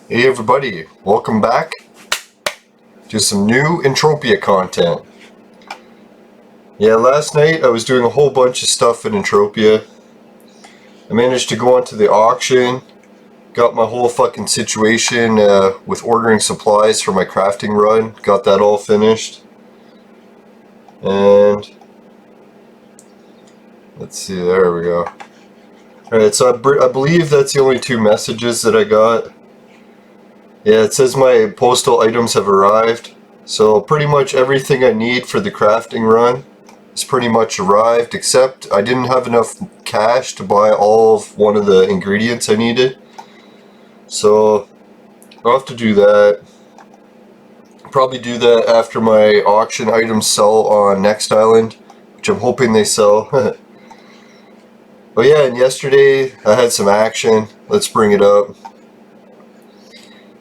Hey everybody, welcome back to some new Entropia content. Yeah, last night I was doing a whole bunch of stuff in Entropia. I managed to go onto the auction, got my whole fucking situation with ordering supplies for my crafting run, got that all finished. And let's see, there we go. Alright, so I believe that's the only two messages that I got. Yeah, it says my postal items have arrived. So pretty much everything I need for the crafting run is pretty much arrived, except I didn't have enough cash to buy all of one of the ingredients I needed. So I'll have to do that. Probably do that after my auction items sell on Next Island, which I'm hoping they sell. But yeah, and yesterday I had some action. Let's bring it up.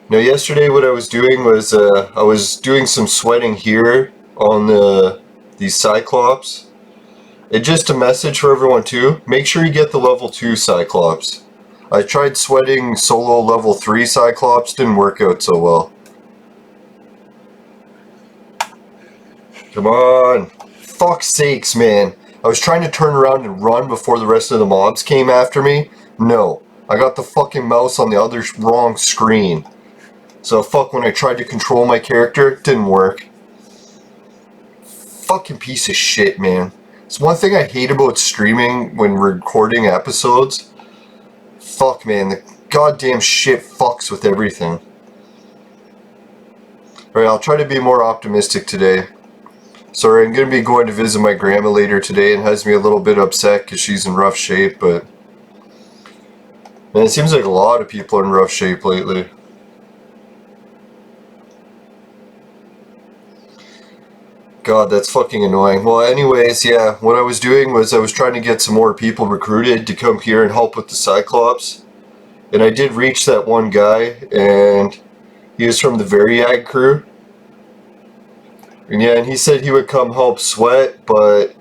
Now yesterday what I was doing was I was doing some sweating here on these Cyclops. And just a message for everyone too, make sure you get the level 2 Cyclops. I tried sweating solo level 3 Cyclops, didn't work out so well. Come on. Fuck's sakes, man. I was trying to turn around and run before the rest of the mobs came after me. No. I got the fucking mouse on the other wrong screen. So fuck, when I tried to control my character, it didn't work. Fucking piece of shit, man. It's one thing I hate about streaming when recording episodes. Fuck, man. The goddamn shit fucks with everything. Alright, I'll try to be more optimistic today. Sorry, I'm going to be going to visit my grandma later today and has me a little bit upset because she's in rough shape, but... Man, it seems like a lot of people are in rough shape lately. God, that's fucking annoying. Well, anyways, yeah, what I was doing was I was trying to get some more people recruited to come here and help with the Cyclops. And I did reach that one guy, and he was from the Variag crew. And yeah, and he said he would come help sweat, but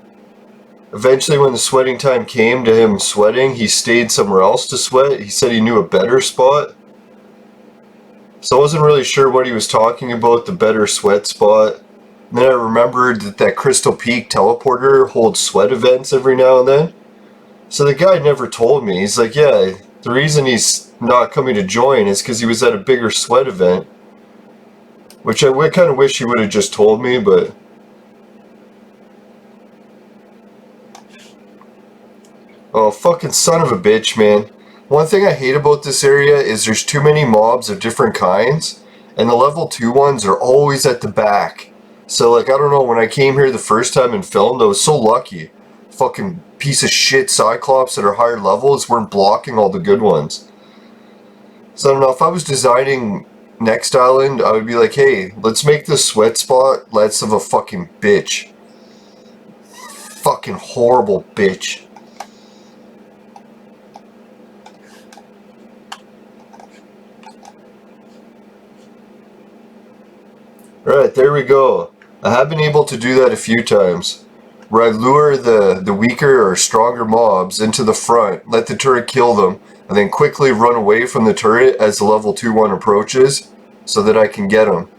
eventually when the sweating time came to him sweating, he stayed somewhere else to sweat. He said he knew a better spot. So I wasn't really sure what he was talking about, the better sweat spot. And then I remembered that Crystal Peak teleporter holds sweat events every now and then. So the guy never told me. He's like, yeah, the reason he's not coming to join is because he was at a bigger sweat event. Which I kind of wish he would have just told me, but... Oh, fucking son of a bitch, man. One thing I hate about this area is there's too many mobs of different kinds, and the level 2 ones are always at the back. So, like, I don't know, when I came here the first time and filmed, I was so lucky. Fucking piece of shit Cyclops that are higher levels weren't blocking all the good ones. So, I don't know, if I was designing Next Island, I would be like, hey, let's make this sweat spot less of a fucking bitch. Fucking horrible bitch. Right, there we go. I have been able to do that a few times, where I lure the weaker or stronger mobs into the front, let the turret kill them, and then quickly run away from the turret as the level 2 one approaches, so that I can get them.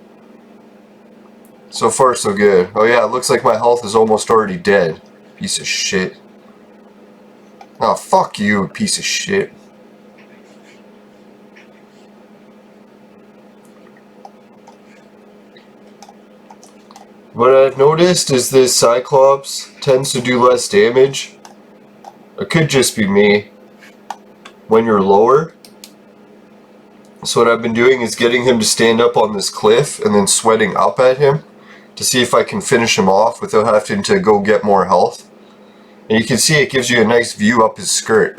So far so good. Oh yeah, it looks like my health is almost already dead. Piece of shit. Oh, fuck you, piece of shit. What I've noticed is this Cyclops tends to do less damage. It could just be me. When you're lower. So what I've been doing is getting him to stand up on this cliff and then sweating up at him to see if I can finish him off without having to go get more health. And you can see it gives you a nice view up his skirt.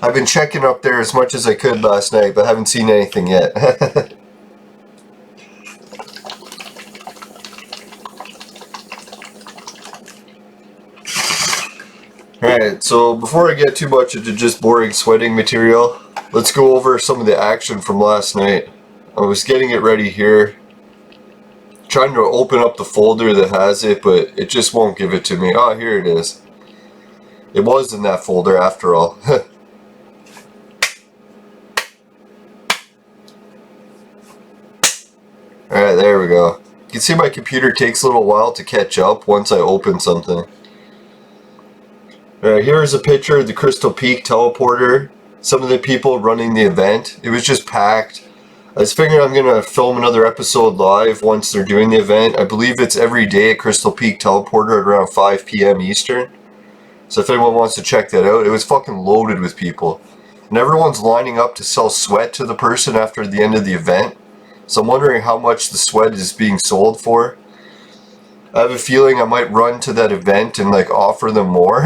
I've been checking up there as much as I could last night, but haven't seen anything yet. Alright, so before I get too much into just boring sweating material, let's go over some of the action from last night. I was getting it ready here. Trying to open up the folder that has it, but it just won't give it to me. Oh, here it is. It was in that folder after all. there we go. You can see my computer takes a little while to catch up once I open something. Alright, here's a picture of the Crystal Peak teleporter. Some of the people running the event. It was just packed. I was figuring I'm going to film another episode live once they're doing the event. I believe it's every day at Crystal Peak teleporter at around 5 p.m. Eastern. So if anyone wants to check that out, it was fucking loaded with people. And everyone's lining up to sell sweat to the person after the end of the event. So I'm wondering how much the sweat is being sold for. I have a feeling I might run to that event and like offer them more.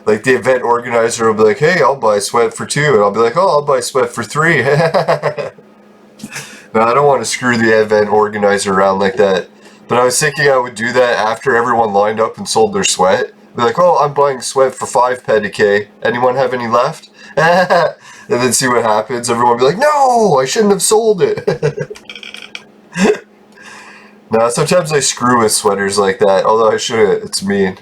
Like the event organizer will be like, hey, I'll buy sweat for 2. And I'll be like, oh, I'll buy sweat for 3. No, I don't want to screw the event organizer around like that. But I was thinking I would do that after everyone lined up and sold their sweat. Be like, oh, I'm buying sweat for 5 pedicay. Anyone have any left? And then see what happens. Everyone will be like, no, I shouldn't have sold it. No, sometimes I screw with sweaters like that. Although I shouldn't. It's mean.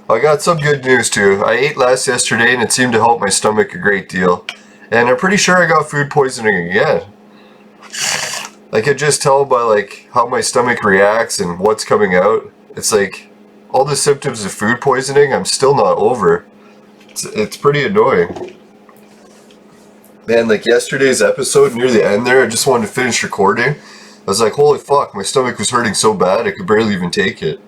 I got some good news too. I ate less yesterday and it seemed to help my stomach a great deal. And I'm pretty sure I got food poisoning again. I could just tell by like how my stomach reacts and what's coming out. It's like all the symptoms of food poisoning I'm still not over. It's pretty annoying. Man, like yesterday's episode near the end there, I just wanted to finish recording. I was like, holy fuck, my stomach was hurting so bad I could barely even take it.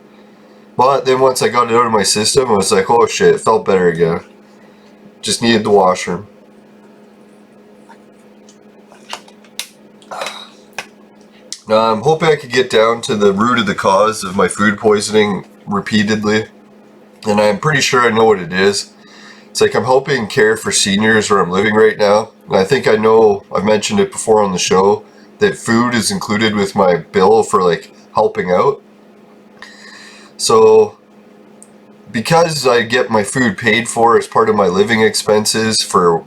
But then once I got it out of my system, I was like, oh shit, it felt better again. Just needed the washroom. Now, I'm hoping I could get down to the root of the cause of my food poisoning repeatedly. And I'm pretty sure I know what it is. It's like I'm helping care for seniors where I'm living right now. And I think I know, I've mentioned it before on the show, that food is included with my bill for like helping out. So, because I get my food paid for as part of my living expenses for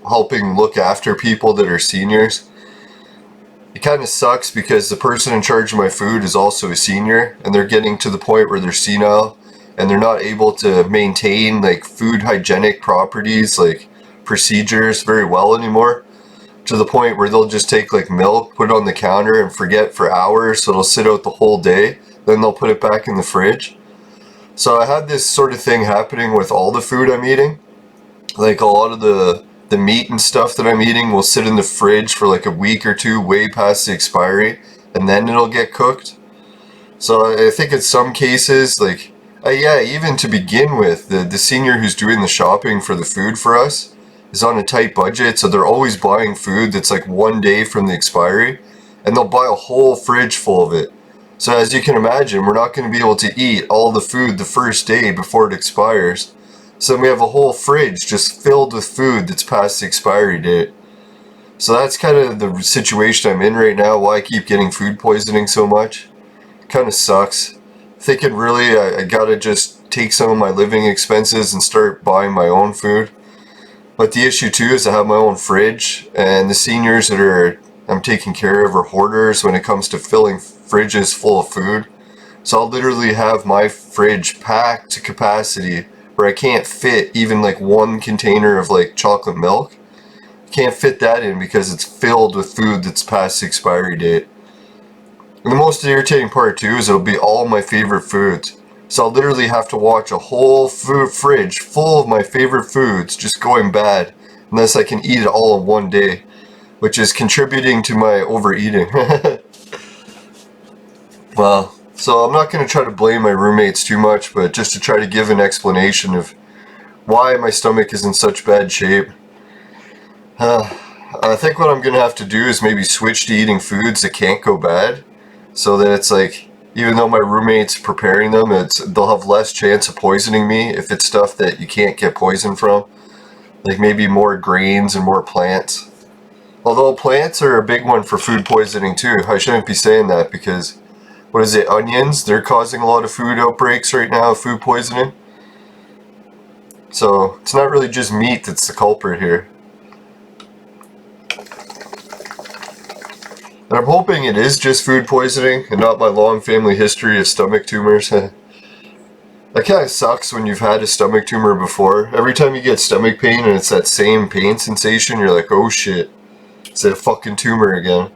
helping look after people that are seniors, it kind of sucks because the person in charge of my food is also a senior and they're getting to the point where they're senile and they're not able to maintain like food hygienic properties like procedures very well anymore, to the point where they'll just take like milk, put it on the counter and forget for hours, so it'll sit out the whole day, then they'll put it back in the fridge. So I had this sort of thing happening with all the food I'm eating. Like a lot of the meat and stuff that I'm eating will sit in the fridge for like a week or 2 way past the expiry and then it'll get cooked. So I think in some cases, like, yeah, even to begin with, the senior who's doing the shopping for the food for us is on a tight budget, so they're always buying food that's like 1 day from the expiry, and they'll buy a whole fridge full of it. So as you can imagine, we're not going to be able to eat all the food the first day before it expires. So we have a whole fridge just filled with food that's past the expiry date. So that's kind of the situation I'm in right now, why I keep getting food poisoning so much. Kind of sucks. Thinking really I gotta just take some of my living expenses and start buying my own food. But the issue too is I have my own fridge, and the seniors that I'm taking care of are hoarders when it comes to filling fridges full of food. So I'll literally have my fridge packed to capacity where I can't fit even like 1 container of like chocolate milk. Can't fit that in because it's filled with food that's past the expiry date. And the most irritating part too is it'll be all my favorite foods. So I'll literally have to watch a whole food fridge full of my favorite foods just going bad unless I can eat it all in 1 day, which is contributing to my overeating. Well, so I'm not going to try to blame my roommates too much, but just to try to give an explanation of why my stomach is in such bad shape. I think what I'm going to have to do is maybe switch to eating foods that can't go bad, so that it's like, even though my roommate's preparing them, they'll have less chance of poisoning me if it's stuff that you can't get poisoned from. Like maybe more grains and more plants. Although plants are a big one for food poisoning too. I shouldn't be saying that because, what is it, onions? They're causing a lot of food outbreaks right now, food poisoning. So it's not really just meat that's the culprit here. And I'm hoping it is just food poisoning and not my long family history of stomach tumors. That kind of sucks when you've had a stomach tumor before. Every time you get stomach pain and it's that same pain sensation, you're like, oh shit. It's a fucking tumor again.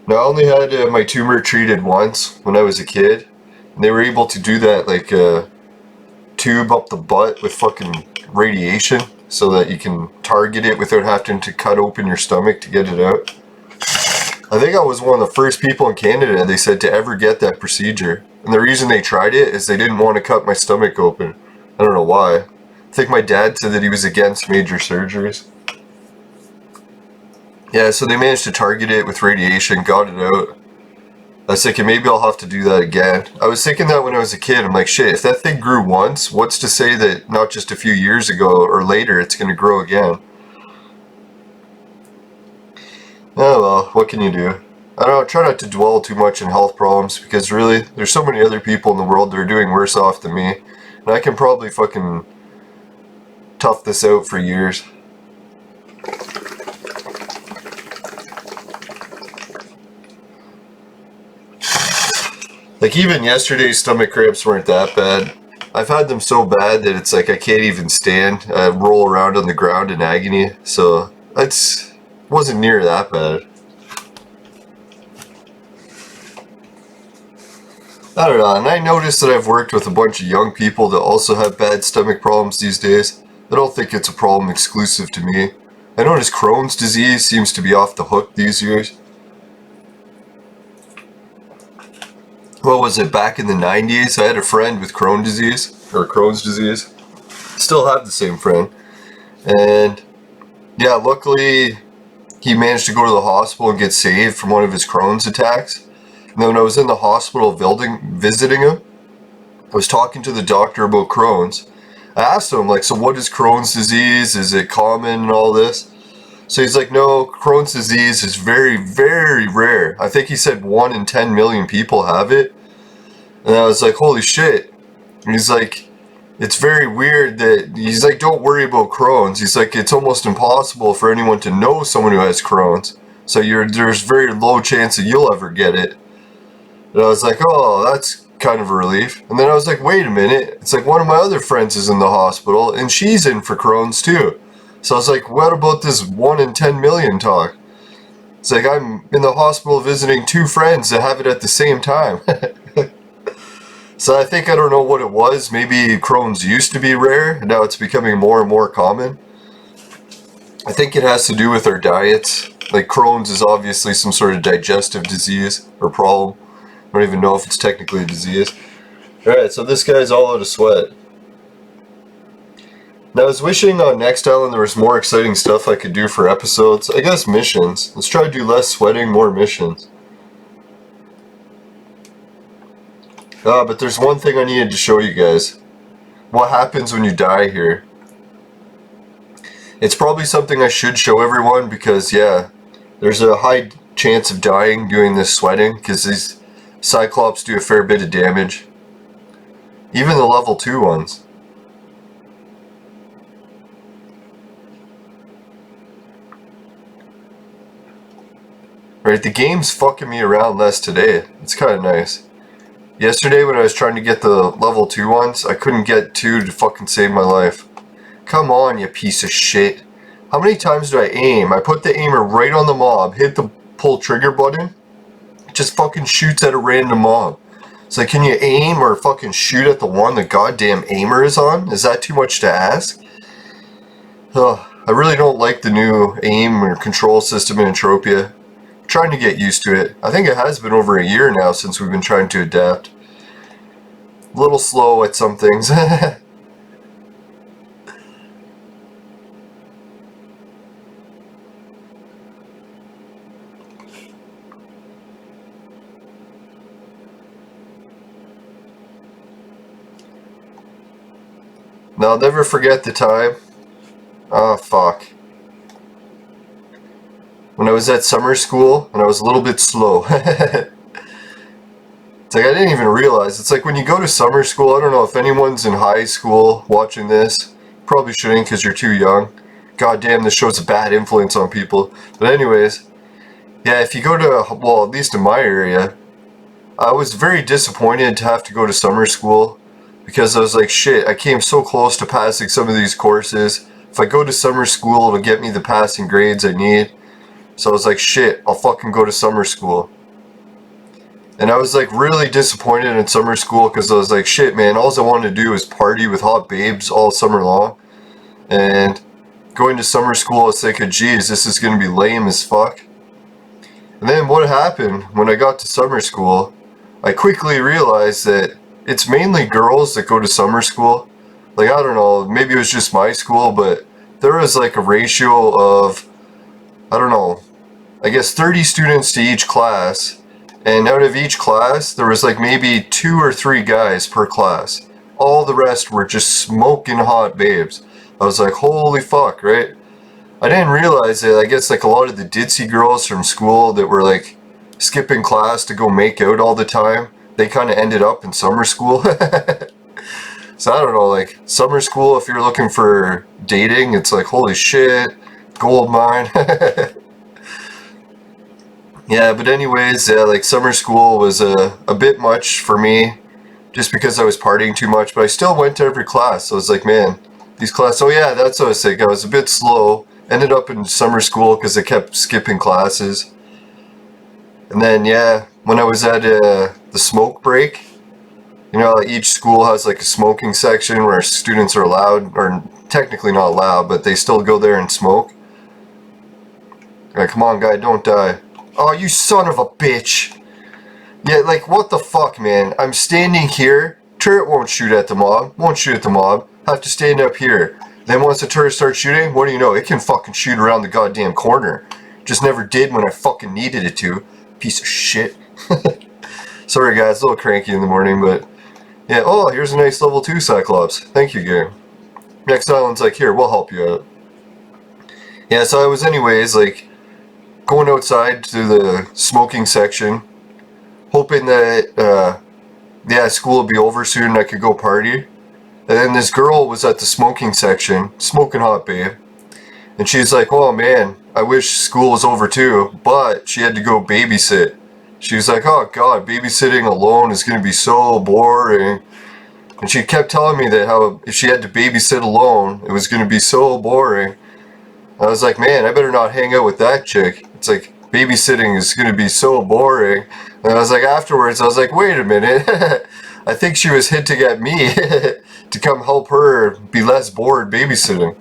Now, I only had my tumor treated once when I was a kid. And they were able to do that like tube up the butt with fucking radiation so that you can target it without having to cut open your stomach to get it out. I think I was one of the first people in Canada, they said, to ever get that procedure. And the reason they tried it is they didn't want to cut my stomach open. I don't know why. I think my dad said that he was against major surgeries. Yeah, so they managed to target it with radiation, got it out. I was thinking maybe I'll have to do that again. I was thinking that when I was a kid. I'm like, shit, if that thing grew once, what's to say that not just a few years ago or later it's going to grow again? Oh well, what can you do? I don't know, try not to dwell too much on health problems because really, there's so many other people in the world that are doing worse off than me. And I can probably fucking tough this out for years. Like even yesterday's stomach cramps weren't that bad. I've had them so bad that it's like I can't even stand. I roll around on the ground in agony. So it wasn't near that bad. I don't know, and I noticed that I've worked with a bunch of young people that also have bad stomach problems these days. I don't think it's a problem exclusive to me. I notice Crohn's disease seems to be off the hook these years. What was it, back in the 90s? I had a friend with Crohn's disease. Still have the same friend. And yeah, luckily he managed to go to the hospital and get saved from one of his Crohn's attacks. And then when I was in the hospital visiting him, I was talking to the doctor about Crohn's. I asked him, like, so what is Crohn's disease? Is it common and all this? So he's like, no, Crohn's disease is very, very rare. I think he said 1 in 10 million people have it. And I was like, holy shit. And he's like, it's very weird that, he's like, don't worry about Crohn's. He's like, it's almost impossible for anyone to know someone who has Crohn's. So there's very low chance that you'll ever get it. And I was like, oh, that's kind of a relief. And then I was like, wait a minute. It's like one of my other friends is in the hospital and she's in for Crohn's too. So I was like, what about this 1 in 10 million talk? It's like I'm in the hospital visiting 2 friends that have it at the same time. So I think, I don't know what it was. Maybe Crohn's used to be rare and now it's becoming more and more common. I think it has to do with our diets. Like Crohn's is obviously some sort of digestive disease or problem. I don't even know if it's technically a disease. Alright, so this guy's all out of sweat. Now I was wishing on Next Island there was more exciting stuff I could do for episodes. I guess missions. Let's try to do less sweating, more missions. But there's one thing I needed to show you guys. What happens when you die here. It's probably something I should show everyone because, yeah, there's a high chance of dying doing this sweating because these Cyclops do a fair bit of damage. Even the level 2 ones. Right, the game's fucking me around less today. It's kind of nice. Yesterday when I was trying to get the level 2 ones, I couldn't get 2 to fucking save my life. Come on, you piece of shit. How many times do I aim? I put the aimer right on the mob, hit the pull trigger button, it just fucking shoots at a random mob. It's like, can you aim or fucking shoot at the one the goddamn aimer is on? Is that too much to ask? Ugh, I really don't like the new aim or control system in Entropia. I'm trying to get used to it. I think it has been over a year now since we've been trying to adapt. A little slow at some things. Now, I'll never forget the time. Oh, fuck. When I was at summer school, and I was a little bit slow. It's like I didn't even realize. It's like when you go to summer school, I don't know if anyone's in high school watching this. Probably shouldn't because you're too young. God damn, this shows a bad influence on people. But anyways, yeah, if you go to, well, at least in my area, I was very disappointed to have to go to summer school because I was like, shit, I came so close to passing some of these courses. if I go to summer school, it'll get me the passing grades I need. So I was like, shit, I'll fucking go to summer school. And I was like really disappointed in summer school because I was like, shit, man, all I wanted to do was party with hot babes all summer long. And going to summer school, I was thinking, geez, this is going to be lame as fuck. And then what happened when I got to summer school, I quickly realized that it's mainly girls that go to summer school. Like, I don't know, maybe it was just my school, but there was like a ratio of, I don't know, I guess 30 students to each class. And out of each class, there was like maybe 2 or 3 guys per class. All the rest were just smoking hot babes. I was like, holy fuck, right? I didn't realize that I guess like a lot of the ditzy girls from school that were like skipping class to go make out all the time, they kind of ended up in summer school. So I don't know, like summer school, if you're looking for dating, it's like, holy shit, gold mine. Yeah, but anyways, yeah, like summer school was a bit much for me just because I was partying too much, but I still went to every class. So I was like, man, these classes, oh yeah, that's what I was thinking. I was a bit slow, ended up in summer school because I kept skipping classes. And then, yeah, when I was at the smoke break, you know, each school has like a smoking section where students are allowed, or technically not allowed, but they still go there and smoke. Like, come on, guy, don't die. Oh, you son of a bitch. Yeah, like, what the fuck, man? I'm standing here. Turret won't shoot at the mob. Won't shoot at the mob. Have to stand up here. Then once the turret starts shooting, what do you know? It can fucking shoot around the goddamn corner. Just never did when I fucking needed it to. Piece of shit. Sorry, guys. A little cranky in the morning, but... yeah, oh, here's a nice level 2 Cyclops. Thank you, game. Next island's like, here, we'll help you out. Yeah, so I was anyways, like... going outside to the smoking section, hoping that, yeah, school would be over soon and I could go party. And then this girl was at the smoking section, smoking hot, babe. And she's like, oh man, I wish school was over too, but she had to go babysit. She was like, oh god, babysitting alone is going to be so boring. And she kept telling me that how if she had to babysit alone, it was going to be so boring. I was like, man, I better not hang out with that chick. It's like, babysitting is going to be so boring. And I was like, afterwards, I was like, wait a minute. I think she was hinting at me to come help her be less bored babysitting.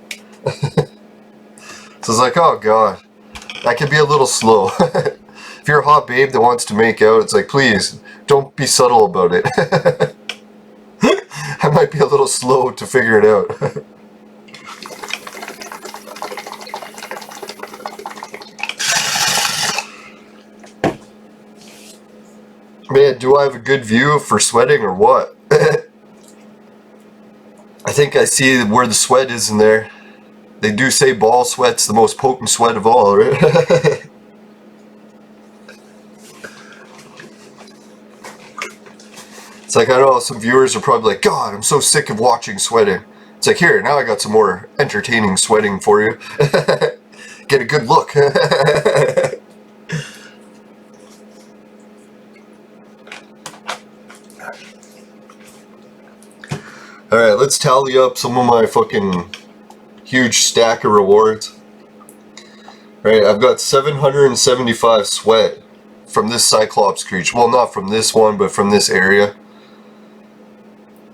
So I was like, oh god, that can be a little slow. If you're a hot babe that wants to make out, it's like, please, don't be subtle about it. I might be a little slow to figure it out. Man, do I have a good view for sweating or what? I think I see where the sweat is in there. They do say ball sweat's the most potent sweat of all, right? It's like, I know some viewers are probably like, God, I'm so sick of watching sweating. It's like, here, now I got some more entertaining sweating for you. Get a good look. Alright, let's tally up some of my fucking huge stack of rewards. Alright, I've got 775 sweat from this Cyclops creature. Well, not from this one, but from this area.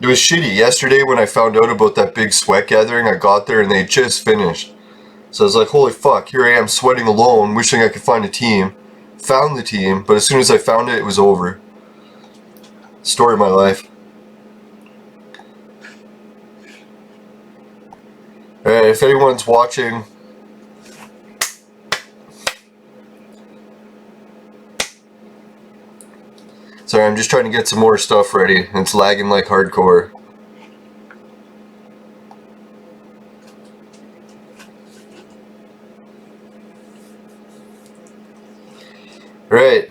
It was shitty. Yesterday when I found out about that big sweat gathering, I got there and they just finished. So I was like, holy fuck, here I am sweating alone, wishing I could find a team. Found the team, but as soon as I found it, it was over. Story of my life. Alright, if anyone's watching, sorry, I'm just trying to get some more stuff ready. It's lagging like hardcore. Right.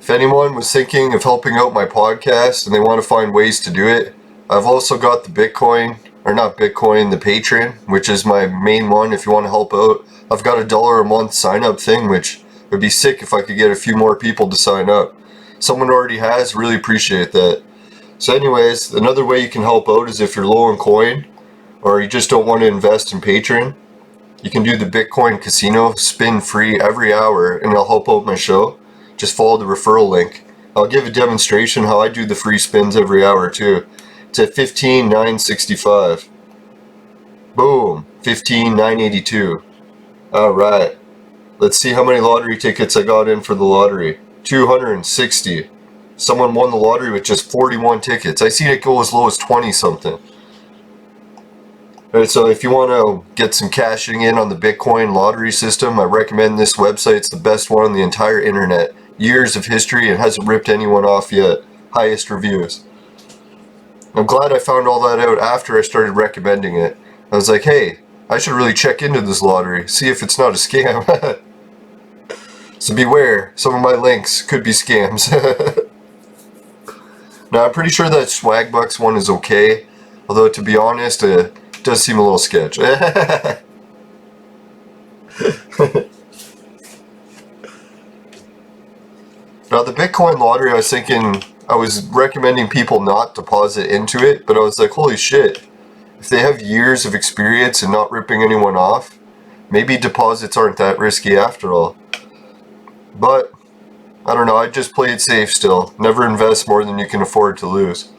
If anyone was thinking of helping out my podcast and they want to find ways to do it, I've also got the Bitcoin, or not Bitcoin, the Patreon, which is my main one if you want to help out. I've got $1 a month sign up thing, which would be sick if I could get a few more people to sign up. Someone already has, really appreciate that. So anyways, another way you can help out is if you're low on coin, or you just don't want to invest in Patreon, you can do the Bitcoin Casino spin free every hour, and it'll help out my show. Just follow the referral link. I'll give a demonstration how I do the free spins every hour too. It's at 15,965. Boom, 15,982. Alright, let's see how many lottery tickets I got in for the lottery. 260. Someone won the lottery with just 41 tickets. I seen it go as low as 20 something. Alright, so if you want to get some cashing in on the Bitcoin lottery system, I recommend this website. It's the best one on the entire internet. Years of history, and hasn't ripped anyone off yet. Highest reviews. I'm glad I found all that out after I started recommending it. I was like, hey, I should really check into this lottery, see if it's not a scam. So beware, some of my links could be scams. Now, I'm pretty sure that Swagbucks one is okay, although to be honest, it does seem a little sketch. Now, the Bitcoin lottery, I was thinking, I was recommending people not deposit into it, but I was like, holy shit, if they have years of experience and not ripping anyone off, maybe deposits aren't that risky after all. But, I don't know, I just play it safe still. Never invest more than you can afford to lose.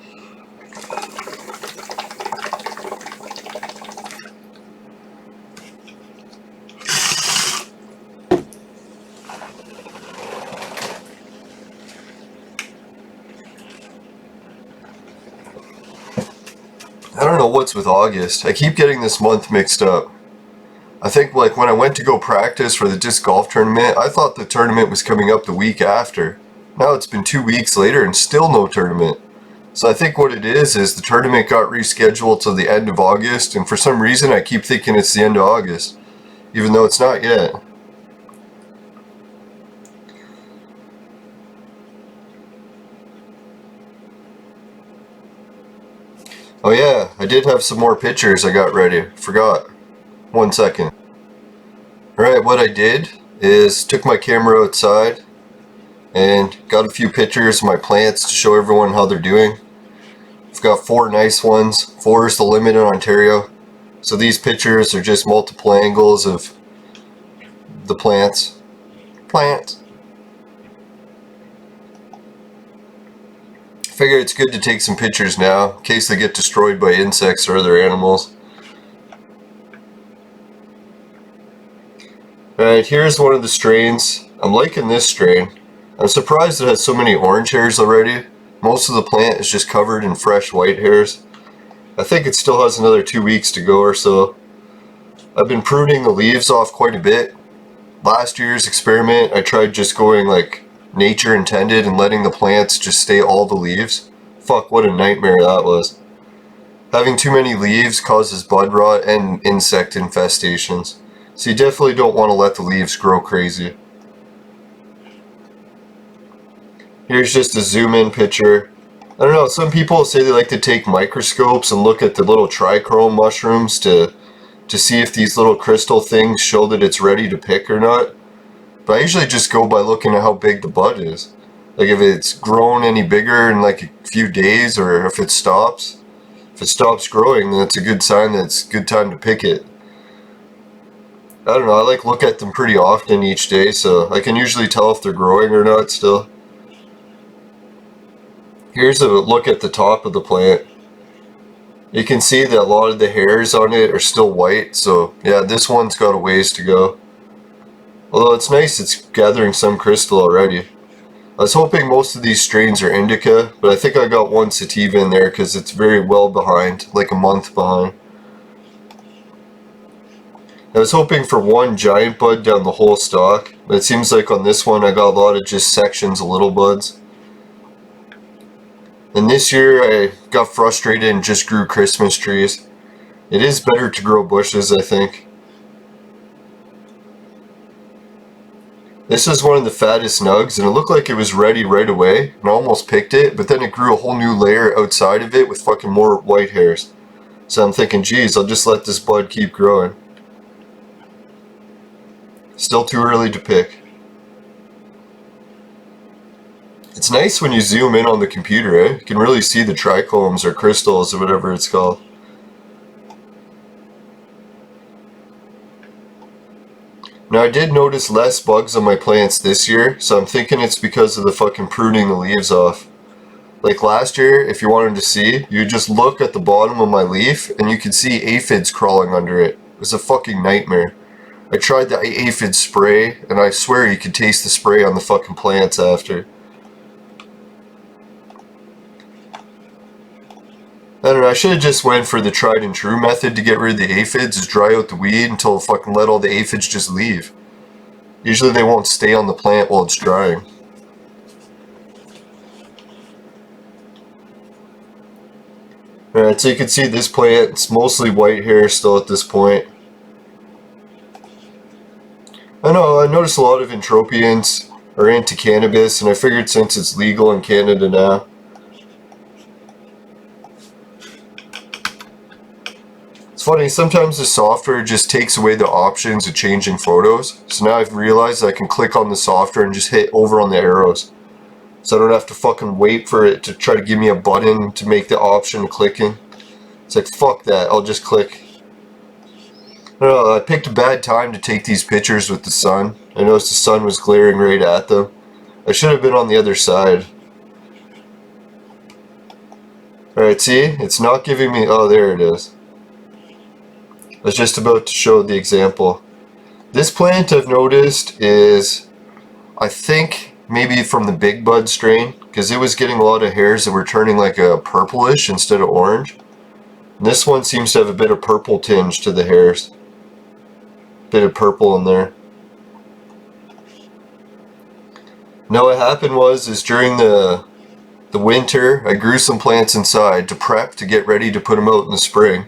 I don't know what's with August. I keep getting this month mixed up. I think like when I went to go practice for the disc golf tournament, I thought the tournament was coming up the week after. Now it's been 2 weeks later and still no tournament. So I think what it is the tournament got rescheduled till the end of August, and for some reason I keep thinking it's the end of August, even though it's not yet. Oh yeah, I did have some more pictures I got ready. Forgot. 1 second. Alright, what I did is took my camera outside and got a few pictures of my plants to show everyone how they're doing. I've got 4 nice ones. 4 is the limit in Ontario. So these pictures are just multiple angles of the plants. Figure it's good to take some pictures now in case they get destroyed by insects or other animals. Alright, here's one of the strains. I'm liking this strain. I'm surprised it has so many orange hairs already. Most of the plant is just covered in fresh white hairs. I think it still has another 2 weeks to go or so. I've been pruning the leaves off quite a bit. Last year's experiment, I tried just going like nature intended and letting the plants just stay all the leaves. Fuck, what a nightmare that was. Having too many leaves causes bud rot and insect infestations. So you definitely don't want to let the leaves grow crazy. Here's just a zoom in picture. I don't know, some people say they like to take microscopes and look at the little trichrome mushrooms to see if these little crystal things show that it's ready to pick or not. But I usually just go by looking at how big the bud is. Like if it's grown any bigger in like a few days, or if it stops. If it stops growing, then it's a good sign that it's a good time to pick it. I don't know, I like look at them pretty often each day, so I can usually tell if they're growing or not still. Here's a look at the top of the plant. You can see that a lot of the hairs on it are still white, so yeah, this one's got a ways to go. Although it's nice it's gathering some crystal already. I was hoping most of these strains are indica, but I think I got one sativa in there because it's very well behind, like a month behind. I was hoping for one giant bud down the whole stalk, but it seems like on this one I got a lot of just sections of little buds. And this year I got frustrated and just grew Christmas trees. It is better to grow bushes, I think. This is one of the fattest nugs, and it looked like it was ready right away, and I almost picked it, but then it grew a whole new layer outside of it with fucking more white hairs. So I'm thinking, geez, I'll just let this bud keep growing. Still too early to pick. It's nice when you zoom in on the computer, eh? You can really see the trichomes or crystals or whatever it's called. Now I did notice less bugs on my plants this year, so I'm thinking it's because of the fucking pruning the leaves off. Like last year, if you wanted to see, you just look at the bottom of my leaf and you could see aphids crawling under it. It was a fucking nightmare. I tried the aphid spray, and I swear you could taste the spray on the fucking plants after. I don't know, I should have just went for the tried and true method to get rid of the aphids, is dry out the weed until fucking let all the aphids just leave. Usually they won't stay on the plant while it's drying. Alright, so you can see this plant, it's mostly white hair still at this point. I know, I noticed a lot of entropians are into cannabis, and I figured since it's legal in Canada now. It's funny, sometimes the software just takes away the options of changing photos. So now I've realized I can click on the software and just hit over on the arrows. So I don't have to fucking wait for it to try to give me a button to make the option of clicking. It's like, fuck that, I'll just click. I don't know, I picked a bad time to take these pictures with the sun. I noticed the sun was glaring right at them. I should have been on the other side. Alright, see? It's not giving me... Oh, there it is. I was just about to show the example. This plant I've noticed is, I think, maybe from the Big Bud strain, because it was getting a lot of hairs that were turning like a purplish instead of orange. And this one seems to have a bit of purple tinge to the hairs. Bit of purple in there. Now what happened is during the winter, I grew some plants inside to prep to get ready to put them out in the spring.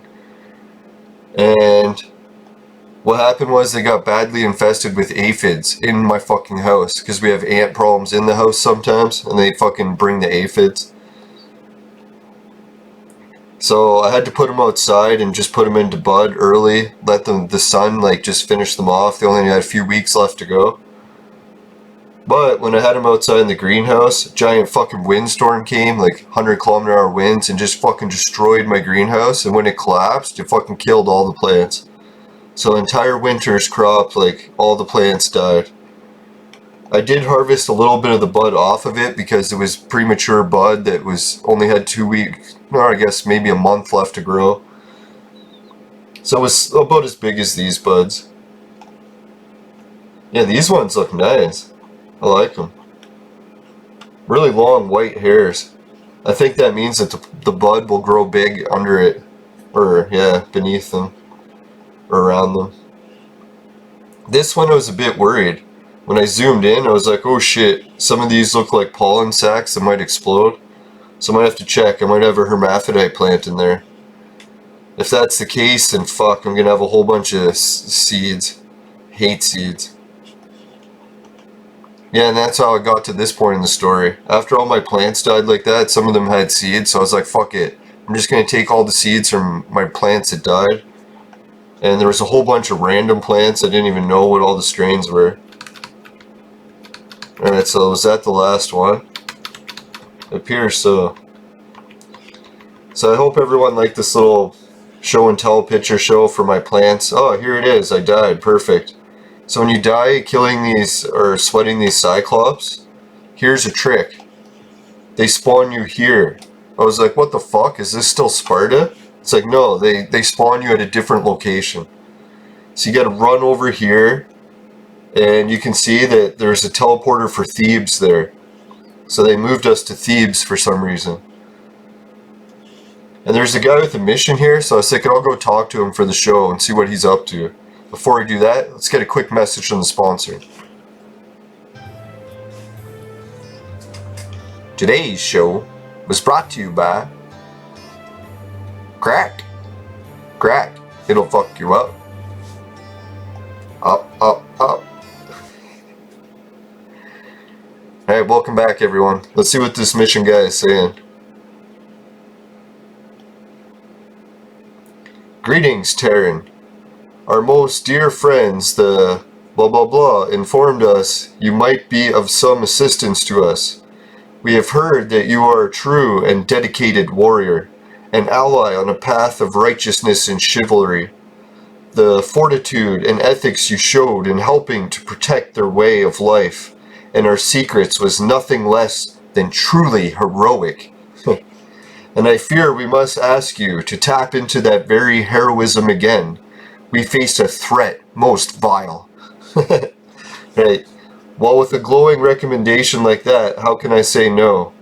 And what happened was they got badly infested with aphids in my fucking house, because we have ant problems in the house sometimes, and they fucking bring the aphids. So I had to put them outside and just put them into bud early, let the sun like just finish them off. They only had a few weeks left to go. But when I had them outside in the greenhouse, a giant fucking windstorm came, like 100-kilometer-hour winds, and just fucking destroyed my greenhouse. And when it collapsed, it fucking killed all the plants. So the entire winter's crop, like all the plants died. I did harvest a little bit of the bud off of it because it was premature bud that was only had 2 weeks, or I guess maybe a month left to grow. So it was about as big as these buds. Yeah, these ones look nice. I like them. Really long white hairs. I think that means that the bud will grow big under it. Or, yeah, beneath them. Or around them. This one I was a bit worried. When I zoomed in, I was like, oh shit, some of these look like pollen sacs that might explode. So I might have to check. I might have a hermaphrodite plant in there. If that's the case, then fuck, I'm gonna have a whole bunch of seeds. Hate seeds. Yeah, and that's how I got to this point in the story. After all my plants died like that, some of them had seeds, so I was like, fuck it. I'm just gonna take all the seeds from my plants that died. And there was a whole bunch of random plants. I didn't even know what all the strains were. Alright, so was that the last one? It appears so. So I hope everyone liked this little show and tell picture show for my plants. Oh, here it is. I died. Perfect. So when you die killing these or sweating these Cyclops, here's a trick. They spawn you here. I was like, what the fuck? Is this still Sparta? It's like, no, they spawn you at a different location. So you gotta run over here, and you can see that there's a teleporter for Thebes there. So they moved us to Thebes for some reason. And there's a guy with a mission here, so I was thinking I'll go talk to him for the show and see what he's up to. Before I do that, let's get a quick message from the sponsor. Today's show was brought to you by Crack. Crack. It'll fuck you up. Up, up, up. Alright, welcome back everyone. Let's see what this mission guy is saying. Greetings, Terran. Our most dear friends, the blah blah blah, informed us you might be of some assistance to us. We have heard that you are a true and dedicated warrior, an ally on a path of righteousness and chivalry. The fortitude and ethics you showed in helping to protect their way of life and our secrets was nothing less than truly heroic. And I fear we must ask you to tap into that very heroism again. We face a threat most vile. Right. Well, with a glowing recommendation like that, how can I say no?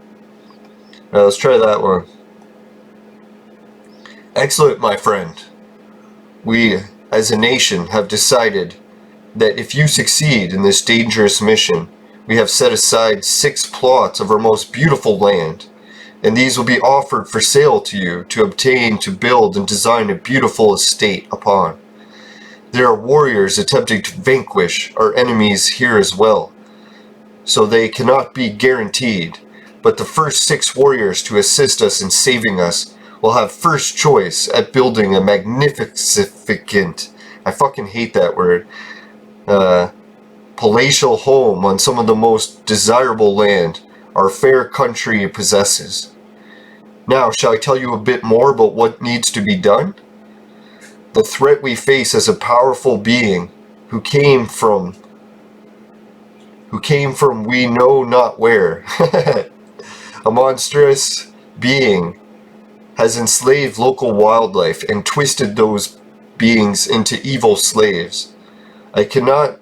Let's try that one. Excellent, my friend. We, as a nation, have decided that if you succeed in this dangerous mission, we have set aside 6 plots of our most beautiful land, and these will be offered for sale to you to obtain, to build, and design a beautiful estate upon. There are warriors attempting to vanquish our enemies here as well, so they cannot be guaranteed, but the first 6 warriors to assist us in saving us will have first choice at building a magnificent, I fucking hate that word, palatial home on some of the most desirable land our fair country possesses. Now, shall I tell you a bit more about what needs to be done? The threat we face as a powerful being who came from we know not where. A monstrous being has enslaved local wildlife and twisted those beings into evil slaves. I cannot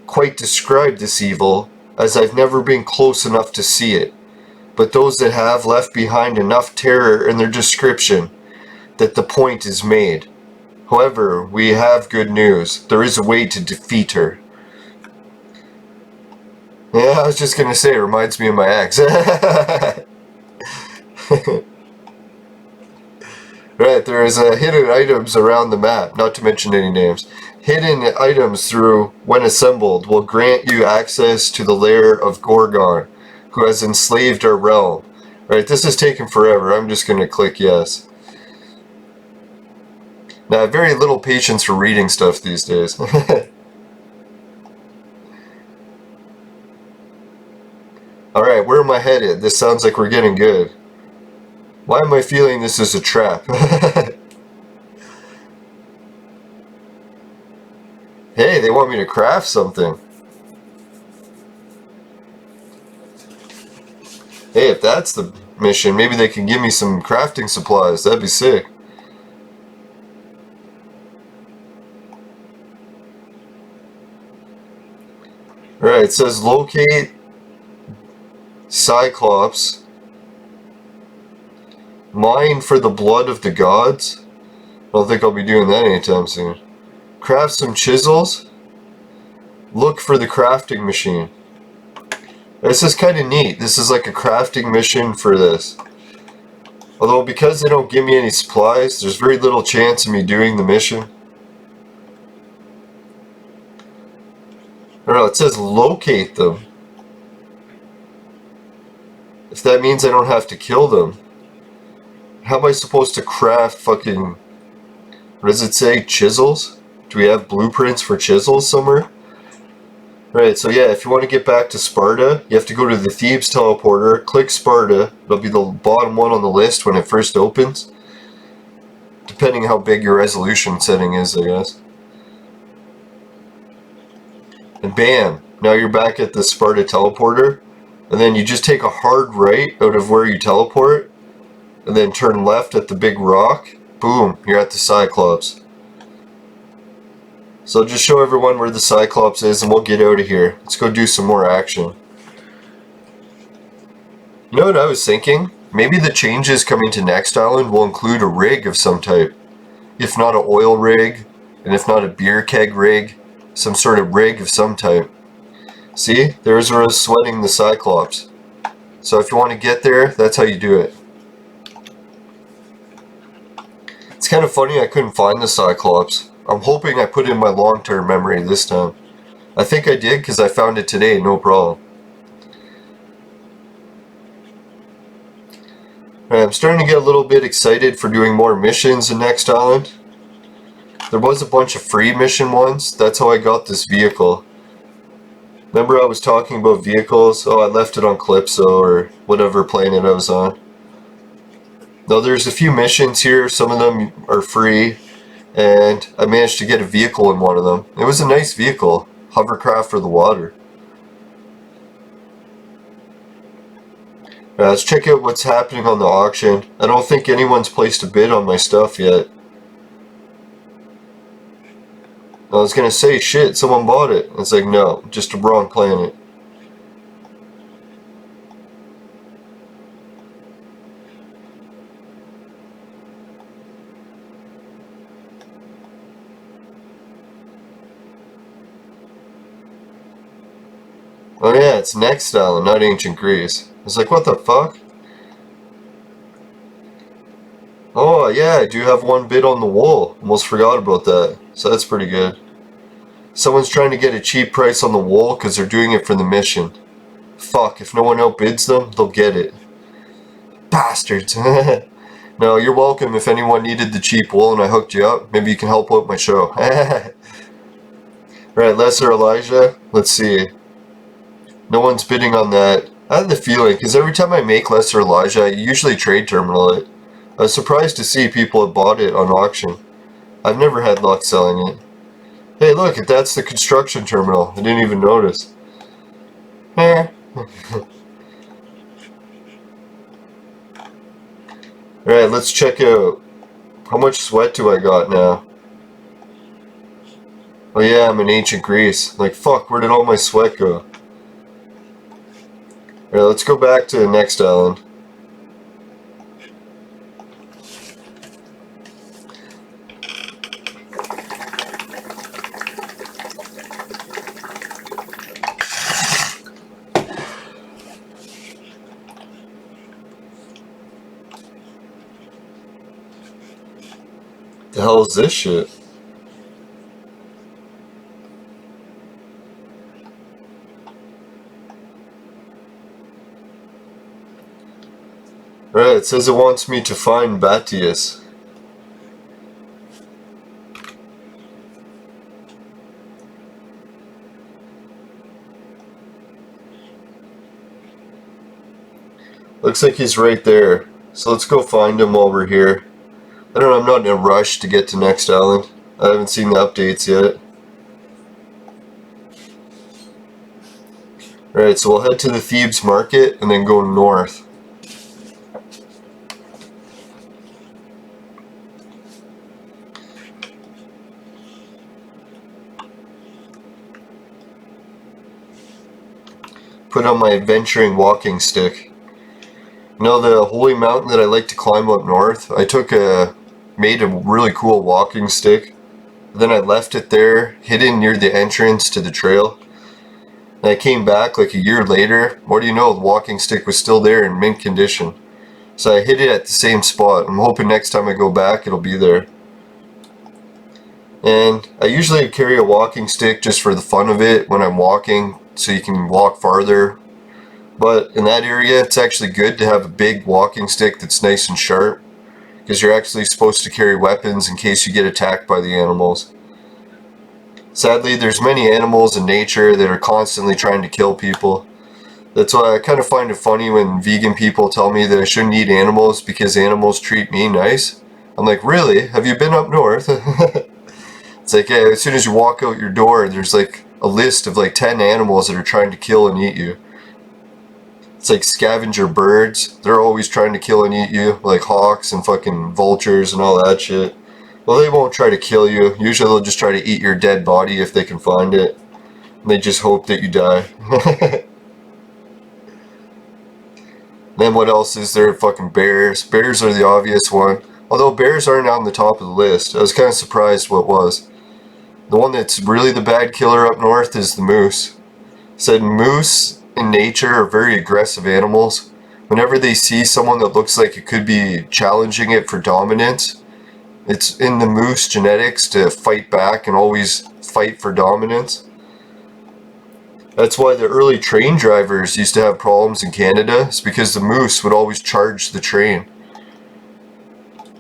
quite describe this evil, as I've never been close enough to see it, but those that have left behind enough terror in their description that the point is made. However, we have good news. There is a way to defeat her. Yeah, I was just gonna say, it reminds me of my ex. Right, there is hidden items around the map, not to mention any names. Hidden items through, when assembled, will grant you access to the lair of Gorgon, who has enslaved our realm. Right, this is taking forever. I'm just gonna click yes. Now, I have very little patience for reading stuff these days. Alright, where am I headed? This sounds like we're getting good. Why am I feeling this is a trap? Hey, they want me to craft something. Hey, if that's the mission, maybe they can give me some crafting supplies. That'd be sick. Alright, it says locate Cyclops. Mine for the blood of the gods? I don't think I'll be doing that anytime soon. Craft some chisels. Look for the crafting machine. This is kind of neat. This is like a crafting mission for this. Although because they don't give me any supplies, there's very little chance of me doing the mission. I don't know, it says locate them. If that means I don't have to kill them. How am I supposed to craft fucking... What does it say? Chisels? Do we have blueprints for chisels somewhere? Right, so yeah, if you want to get back to Sparta, you have to go to the Thebes teleporter, click Sparta. It'll be the bottom one on the list when it first opens. Depending how big your resolution setting is, I guess. And bam! Now you're back at the Sparta teleporter. And then you just take a hard right out of where you teleport. And then turn left at the big rock. Boom, you're at the Cyclops. So I'll just show everyone where the Cyclops is and we'll get out of here. Let's go do some more action. You know what I was thinking? Maybe the changes coming to Next Island will include a rig of some type. If not an oil rig, and if not a beer keg rig, some sort of rig of some type. See? There's where I was sweating the Cyclops. So if you want to get there, that's how you do it. It's kind of funny I couldn't find the Cyclops. I'm hoping I put in my long-term memory this time. I think I did because I found it today, no problem. Alright, I'm starting to get a little bit excited for doing more missions in Next Island. There was a bunch of free mission ones. That's how I got this vehicle. Remember I was talking about vehicles? Oh, I left it on Calypso or whatever planet I was on. Now there's a few missions here. Some of them are free. and I managed to get a vehicle in one of them. It was a nice vehicle, hovercraft for the water. Let's check out what's happening on the auction. I don't think anyone's placed a bid on my stuff yet. I was gonna say, shit, someone bought it. It's like, no, just a wrong planet. Oh yeah, it's next island, not ancient Greece. I was like, what the fuck? Oh yeah, I do have one bid on the wool. Almost forgot about that. So that's pretty good. Someone's trying to get a cheap price on the wool because they're doing it for the mission. Fuck, if no one outbids them, they'll get it. Bastards. No, you're welcome if anyone needed the cheap wool and I hooked you up. Maybe you can help out my show. Right, Lesser Elijah. Let's see. No one's bidding on that. I had the feeling, because every time I make Lesser Elijah, I usually trade terminal it. I was surprised to see people have bought it on auction. I've never had luck selling it. Hey look, that's the construction terminal. I didn't even notice. Alright, let's check out. How much sweat do I got now? Oh yeah, I'm in ancient Greece. Like, fuck, where did all my sweat go? Alright, let's go back to the next island. The hell is this shit? Right, it says it wants me to find Batius. Looks like he's right there. So let's go find him while we're here. I don't know, I'm not in a rush to get to next island. I haven't seen the updates yet. Right, so we'll head to the Thebes market and then go north. Put on my adventuring walking stick. You know the holy mountain that I like to climb up north? I made a really cool walking stick. Then I left it there, hidden near the entrance to the trail. And I came back like a year later. What do you know, the walking stick was still there in mint condition. So I hid it at the same spot. I'm hoping next time I go back it'll be there. And I usually carry a walking stick just for the fun of it when I'm walking, so you can walk farther. But in that area, it's actually good to have a big walking stick that's nice and sharp, because you're actually supposed to carry weapons in case you get attacked by the animals. Sadly, there's many animals in nature that are constantly trying to kill people. That's why I kind of find it funny when vegan people tell me that I shouldn't eat animals because animals treat me nice. I'm like, really? Have you been up north? It's like, yeah, as soon as you walk out your door, there's like a list of like 10 animals that are trying to kill and eat you. It's like scavenger birds. They're always trying to kill and eat you, like hawks and fucking vultures and all that shit. Well, they won't try to kill you. Usually they'll just try to eat your dead body if they can find it. And they just hope that you die. Then what else is there? Fucking bears. Bears are the obvious one. Although bears aren't on the top of the list. I was kind of surprised what was. The one that's really the bad killer up north is the moose. Said moose in nature are very aggressive animals. Whenever they see someone that looks like it could be challenging it for dominance, it's in the moose genetics to fight back and always fight for dominance. That's why the early train drivers used to have problems in Canada. It's because the moose would always charge the train.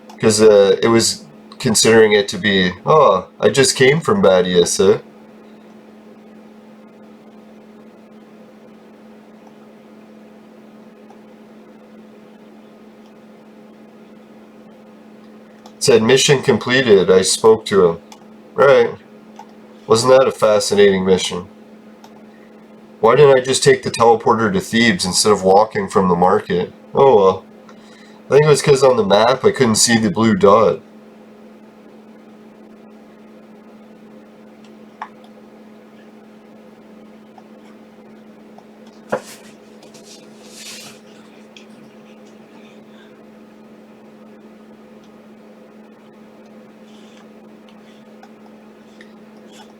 Because it was considering it to be, oh, I just came from Badius, huh? said mission completed. I spoke to him. Right. Wasn't that a fascinating mission? Why didn't I just take the teleporter to Thebes instead of walking from the market? Oh well. I think it was because on the map I couldn't see the blue dot.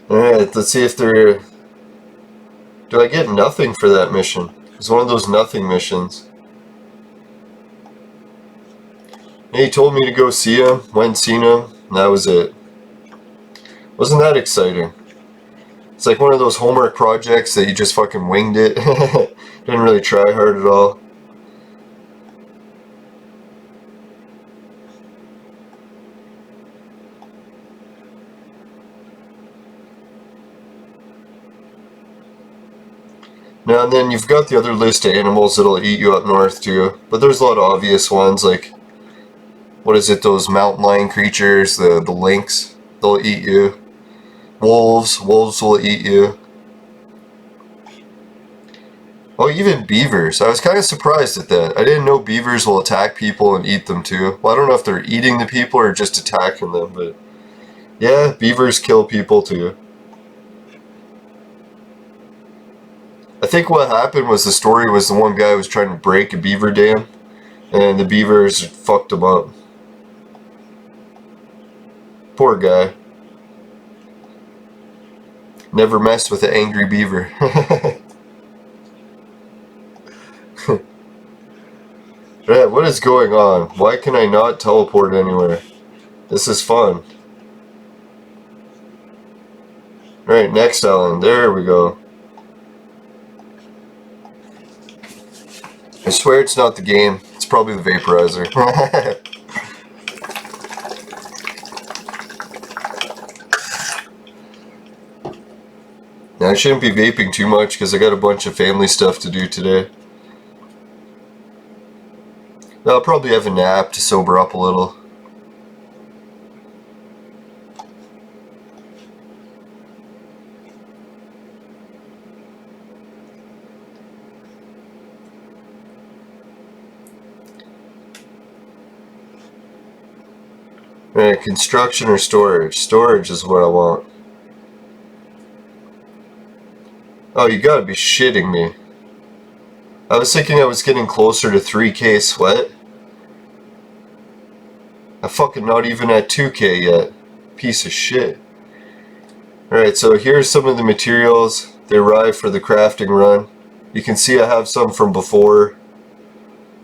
Alright, let's see if they're... Do I get nothing for that mission? It's one of those nothing missions. He told me to go see him, went and seen him, and that was it. Wasn't that exciting? It's like one of those homework projects that you just fucking winged it. Didn't really try hard at all. Now and then you've got the other list of animals that'll eat you up north too, but there's a lot of obvious ones like, what is it, those mountain lion creatures, the lynx, they'll eat you. Wolves will eat you. Oh, even beavers. I was kind of surprised at that. I didn't know beavers will attack people and eat them too. Well, I don't know if they're eating the people or just attacking them, but yeah, beavers kill people too. I think what happened was the story was the one guy was trying to break a beaver dam, and the beavers fucked him up. Poor guy. Never mess with an angry beaver. Yeah, what is going on? Why can I not teleport anywhere? This is fun. Right, next island. There we go. I swear it's not the game. It's probably the vaporizer. Now, I shouldn't be vaping too much because I got a bunch of family stuff to do today. I'll probably have a nap to sober up a little. Alright, construction or storage? Storage is what I want. Oh, you gotta be shitting me. I was thinking I was getting closer to 3K sweat. I'm fucking not even at 2K yet. Piece of shit. Alright, so here's some of the materials. They arrived for the crafting run. You can see I have some from before.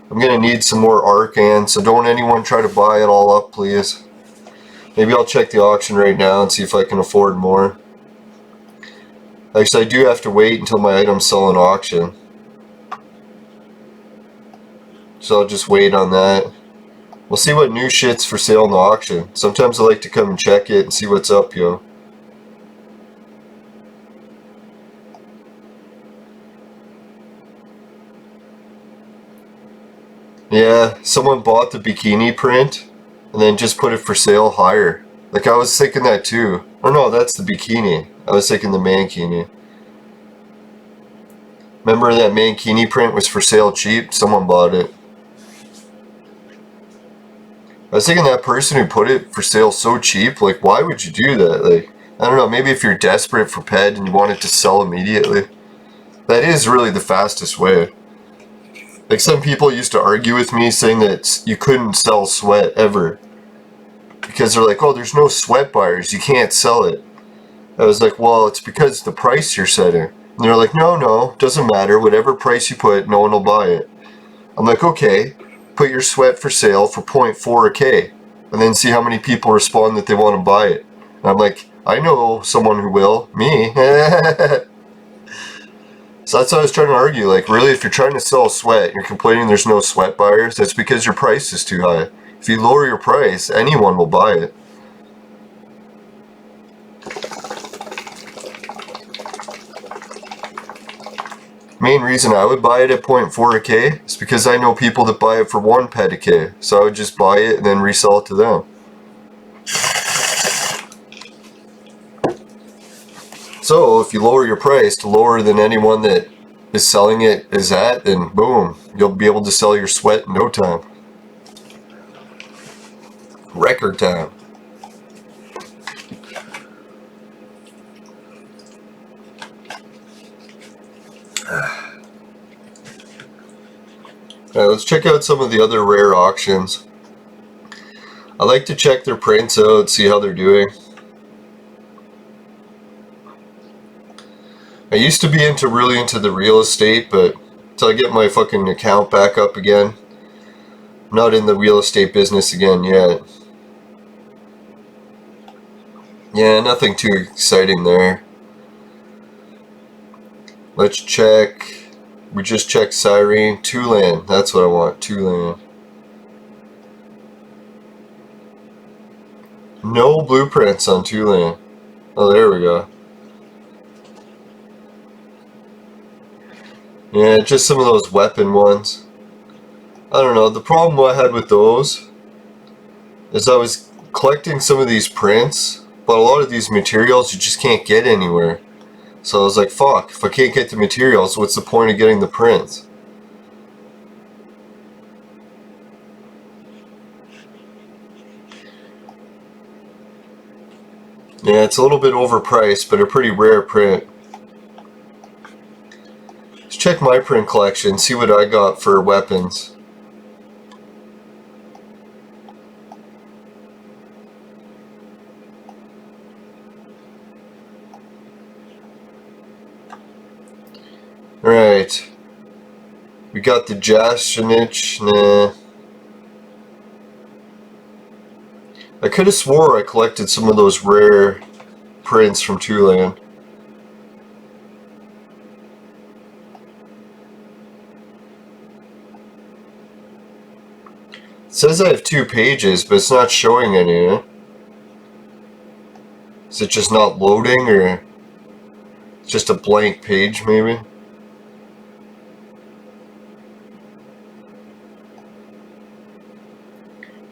I'm gonna need some more Arcan, so don't anyone try to buy it all up, please. Maybe I'll check the auction right now and see if I can afford more. Actually, I do have to wait until my items sell in auction. So I'll just wait on that. We'll see what new shit's for sale in the auction. Sometimes I like to come and check it and see what's up, yo. Yeah, someone bought the bikini print and then just put it for sale higher. Like, I was thinking that too. Or no, that's the bikini. I was thinking the mankini. Remember that mankini print was for sale cheap? Someone bought it. I was thinking that person who put it for sale so cheap, like, why would you do that? Like, I don't know, maybe if you're desperate for ped and you want it to sell immediately. That is really the fastest way. Like, some people used to argue with me saying that you couldn't sell sweat ever. Because they're like, oh, there's no sweat buyers, you can't sell it. I was like, well, it's because the price you're setting. And they're like, no, doesn't matter, whatever price you put, no one will buy it. I'm like, okay, put your sweat for sale for 0.4K, and then see how many people respond that they want to buy it. And I'm like, I know someone who will, me. So that's what I was trying to argue, like, really, if you're trying to sell sweat and you're complaining there's no sweat buyers, that's because your price is too high. If you lower your price, anyone will buy it. Main reason I would buy it at 0.4K is because I know people that buy it for 1 ped a K, so I would just buy it and then resell it to them. So if you lower your price to lower than anyone that is selling it is at, then boom, you'll be able to sell your sweat in no time. Record time. Alright, let's check out some of the other rare auctions. I like to check their prints out, see how they're doing. I used to be really into the real estate, but until I get my fucking account back up again, I'm not in the real estate business again yet. Yeah, nothing too exciting there. Let's check. We just checked Cyrene. 2 land. That's what I want. 2 land. No blueprints on 2 land. Oh, there we go. Yeah, just some of those weapon ones. I don't know. The problem I had with those is I was collecting some of these prints, but a lot of these materials you just can't get anywhere. So I was like, fuck, if I can't get the materials, what's the point of getting the prints? Yeah, it's a little bit overpriced, but a pretty rare print. Let's check my print collection, see what I got for weapons. Right. We got the Jashinich. Nah. I could have swore I collected some of those rare prints from 2 land. It says I have 2 pages, but it's not showing any. Eh? Is it just not loading, or just a blank page maybe?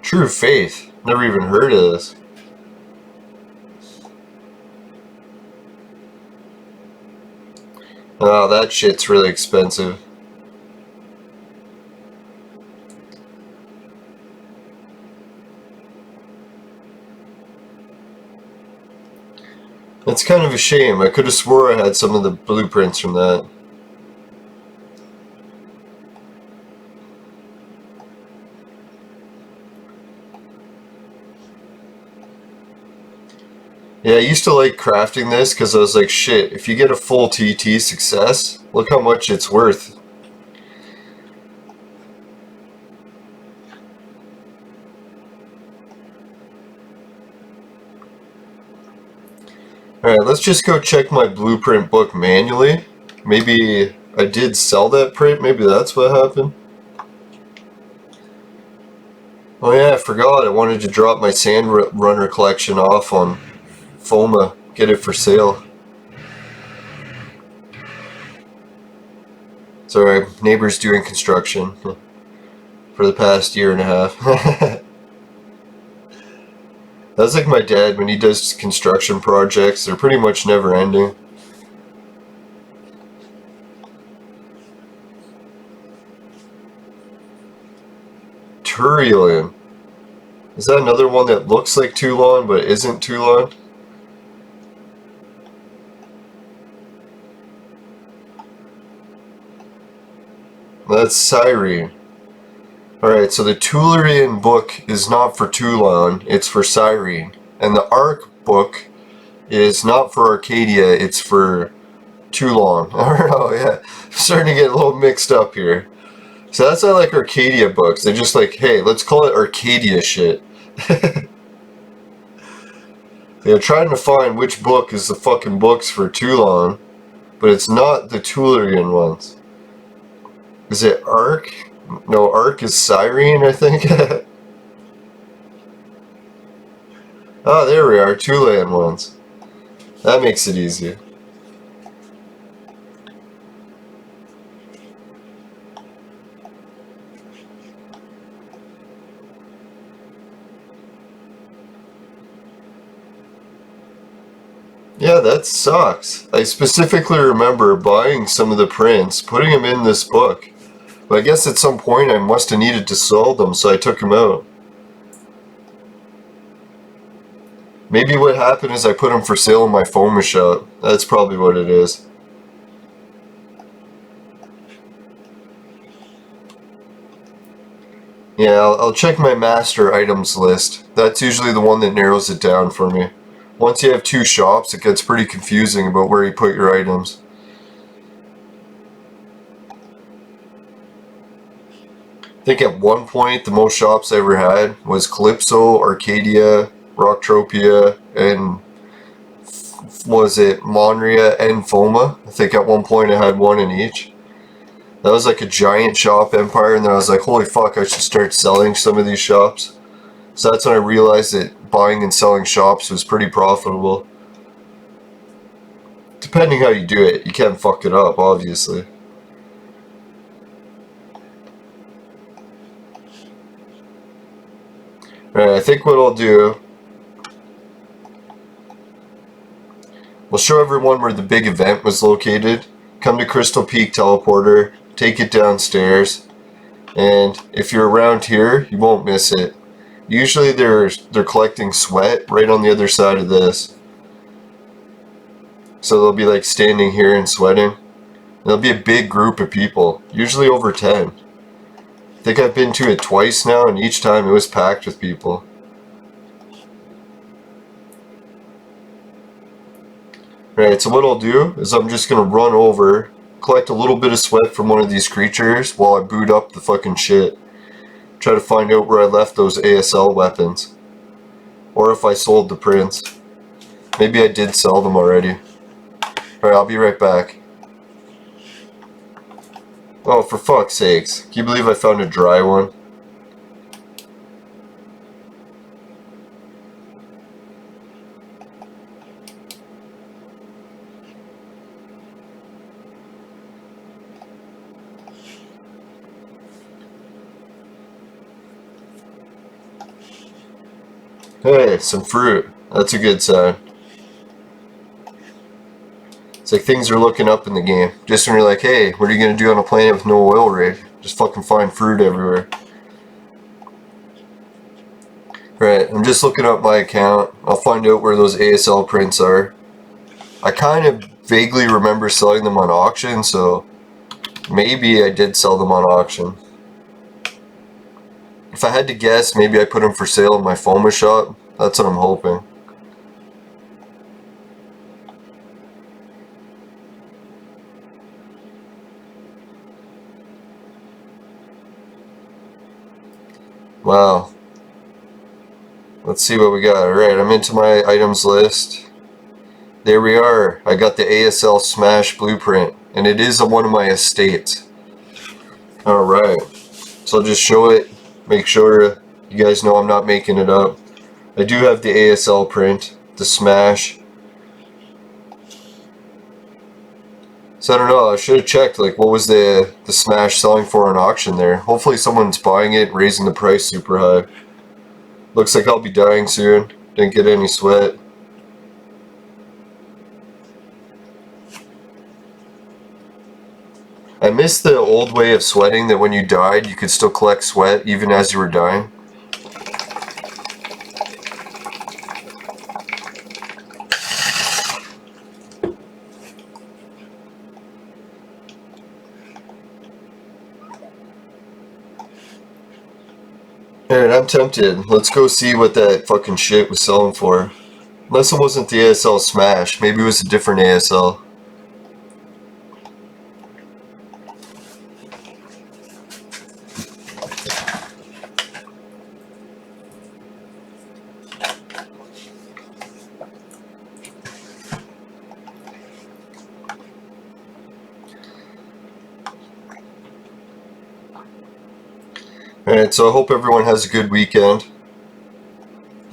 True Faith. Never even heard of this. Oh, that shit's really expensive. It's kind of a shame. I could have swore I had some of the blueprints from that. Yeah, I used to like crafting this because I was like, shit, if you get a full TT success, look how much it's worth. Alright, let's just go check my blueprint book manually. Maybe I did sell that print, maybe that's what happened. Oh yeah, I forgot, I wanted to drop my Sand Runner collection off on FOMA, get it for sale. Sorry, neighbor's doing construction for the past year and a half. That's like my dad when he does construction projects, they're pretty much never ending. Turian. Is that another one that looks like Toulon but isn't Toulon? That's Cyrene. Alright, so the Turian book is not for Toulon, it's for Cyrene. And the Arc book is not for Arcadia, it's for Toulon. I don't know, yeah. I'm starting to get a little mixed up here. So that's not like Arcadia books. They're just like, hey, let's call it Arcadia shit. They're trying to find which book is the fucking books for Toulon, but it's not the Turian ones. Is it Arc? No, Arc is Cyrene, I think. Oh, there we are, 2 land ones. That makes it easier. Yeah, that sucks. I specifically remember buying some of the prints, putting them in this book. But I guess at some point I must have needed to sell them, so I took them out. Maybe what happened is I put them for sale in my FOMA shop. That's probably what it is. Yeah, I'll check my master items list. That's usually the one that narrows it down for me. Once you have two shops, it gets pretty confusing about where you put your items. I think at one point the most shops I ever had was Calypso, Arcadia, Rocktropia, and was it Monria and FOMA? I think at one point I had one in each. That was like a giant shop empire, and then I was like, holy fuck, I should start selling some of these shops. So that's when I realized that buying and selling shops was pretty profitable. Depending how you do it, you can't fuck it up, obviously. Alright, I think what I'll do, we'll show everyone where the big event was located. Come to Crystal Peak Teleporter, take it downstairs, and if you're around here, you won't miss it. Usually they're collecting sweat right on the other side of this. So they'll be like standing here and sweating. There'll be a big group of people, usually over 10. I think I've been to it twice now, and each time it was packed with people. Alright, so what I'll do is I'm just going to run over, collect a little bit of sweat from one of these creatures while I boot up the fucking shit. Try to find out where I left those ASL weapons. Or if I sold the prints. Maybe I did sell them already. Alright, I'll be right back. Oh, for fuck's sakes. Can you believe I found a dry one? Hey, some fruit. That's a good sign. It's like things are looking up in the game. Just when you're like, hey, what are you going to do on a planet with no oil rig? Just fucking find fruit everywhere. Right, I'm just looking up my account. I'll find out where those ASL prints are. I kind of vaguely remember selling them on auction, so maybe I did sell them on auction. If I had to guess, maybe I put them for sale in my FOMA shop. That's what I'm hoping. Wow. Let's see what we got. Alright, I'm into my items list. There we are. I got the ASL Smash blueprint, and it is on one of my estates. Alright. So I'll just show it. Make sure you guys know I'm not making it up. I do have the ASL print, the Smash. So I don't know, I should have checked like what was the Smash selling for on auction there. Hopefully someone's buying it, raising the price super high. Looks like I'll be dying soon. Didn't get any sweat. I miss the old way of sweating that when you died you could still collect sweat even as you were dying. Alright, I'm tempted. Let's go see what that fucking shit was selling for. Unless it wasn't the ASL Smash. Maybe it was a different ASL. Alright, so I hope everyone has a good weekend.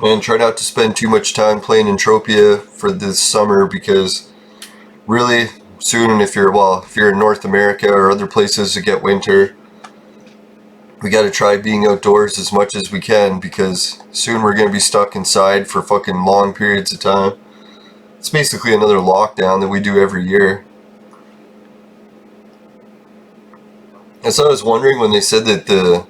And try not to spend too much time playing Entropia for this summer, because really soon, if you're in North America or other places that get winter, we gotta try being outdoors as much as we can, because soon we're gonna be stuck inside for fucking long periods of time. It's basically another lockdown that we do every year. And so I was wondering when they said that the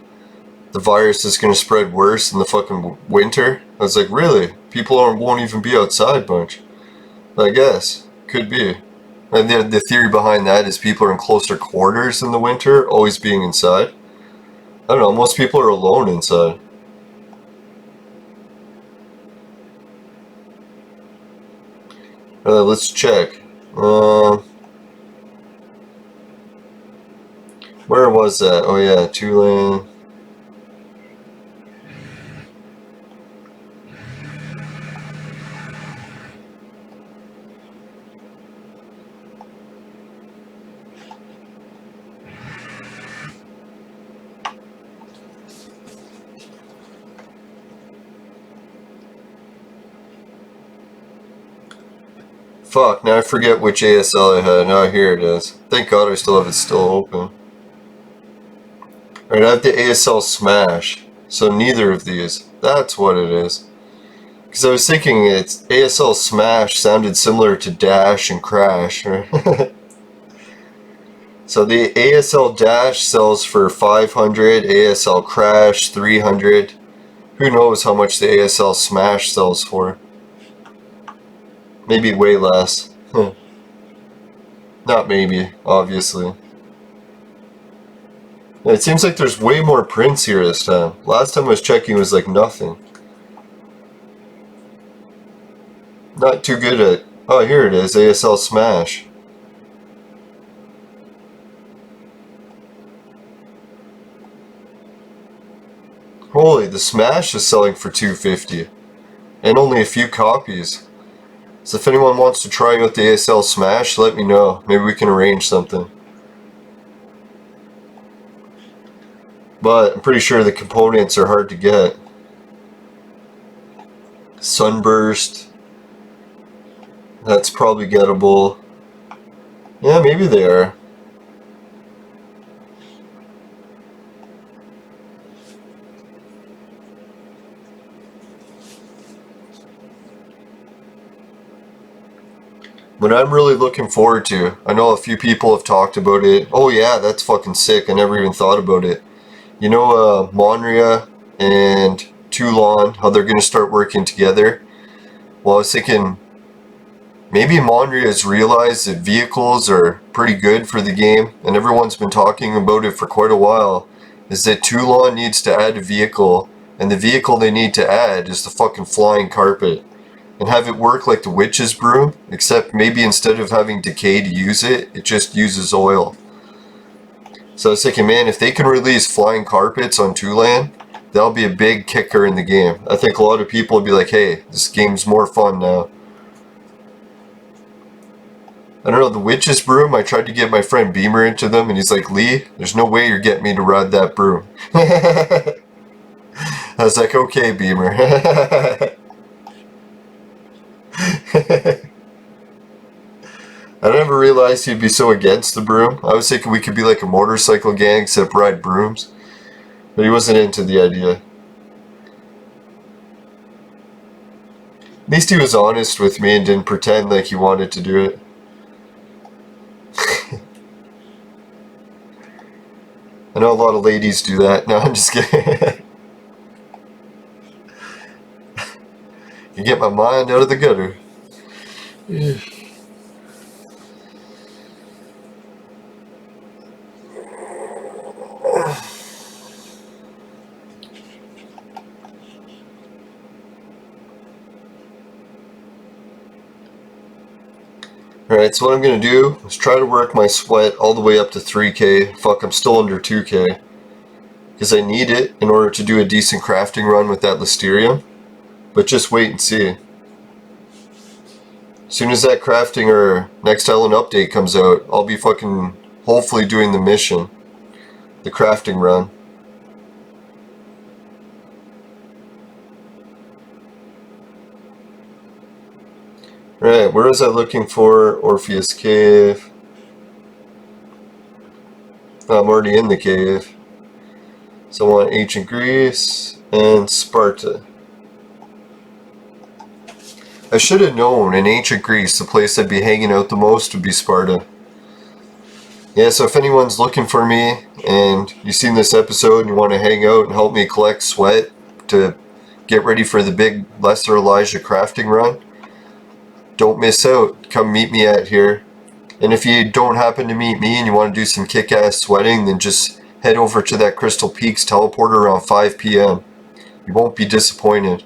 virus is going to spread worse in the fucking winter. I was like, really? People won't even be outside much. But I guess. Could be. And the theory behind that is people are in closer quarters in the winter, always being inside. I don't know, most people are alone inside. Let's check. Where was that? Oh yeah, Tulane. Fuck, now I forget which ASL I had. Now here it is. Thank God I still have it still open. Alright, I have the ASL Smash. So neither of these. That's what it is. Because I was thinking it's ASL Smash sounded similar to Dash and Crash. Right? So the ASL Dash sells for 500, ASL Crash 300. Who knows how much the ASL Smash sells for? Maybe way less. Not maybe, obviously. It seems like there's way more prints here this time. Last time I was checking it was like nothing. Not too good at... Oh, here it is, ASL Smash. Holy, the Smash is selling for $250. And only a few copies. So if anyone wants to try out the ASL Smash, let me know. Maybe we can arrange something. But I'm pretty sure the components are hard to get. Sunburst. That's probably gettable. Yeah, maybe they are. What I'm really looking forward to, I know a few people have talked about it. Oh yeah, that's fucking sick. I never even thought about it. You know, Monria and Toulon, how they're going to start working together? Well, I was thinking, maybe Monria has realized that vehicles are pretty good for the game, and everyone's been talking about it for quite a while, is that Toulon needs to add a vehicle, and the vehicle they need to add is the fucking flying carpet. And have it work like the witch's broom, except maybe instead of having decay to use it, it just uses oil. So I was thinking, man, if they can release flying carpets on Tulane, that'll be a big kicker in the game. I think a lot of people will be like, hey, this game's more fun now. I don't know, the witch's broom, I tried to get my friend Beamer into them, and he's like, Lee, there's no way you're getting me to ride that broom. I was like, okay, Beamer. I never realized he'd be so against the broom. I was thinking we could be like a motorcycle gang except ride brooms. But he wasn't into the idea. At least he was honest with me and didn't pretend like he wanted to do it. I know a lot of ladies do that. No, I'm just kidding. You get my mind out of the gutter. Yeah. Alright, so what I'm going to do is try to work my sweat all the way up to 3k. Fuck, I'm still under 2k. Because I need it in order to do a decent crafting run with that Listerium. But just wait and see. As soon as that crafting or next Ellen update comes out, I'll be fucking hopefully doing the mission. The crafting run. Right, where was I looking for? Orpheus Cave. I'm already in the cave. So I want Ancient Greece and Sparta. I should have known in ancient Greece the place I'd be hanging out the most would be Sparta. Yeah, so if anyone's looking for me and you've seen this episode and you want to hang out and help me collect sweat to get ready for the big Lesser Elijah crafting run, don't miss out. Come meet me out here. And if you don't happen to meet me and you want to do some kick-ass sweating, then just head over to that Crystal Peaks teleporter around 5 p.m. You won't be disappointed.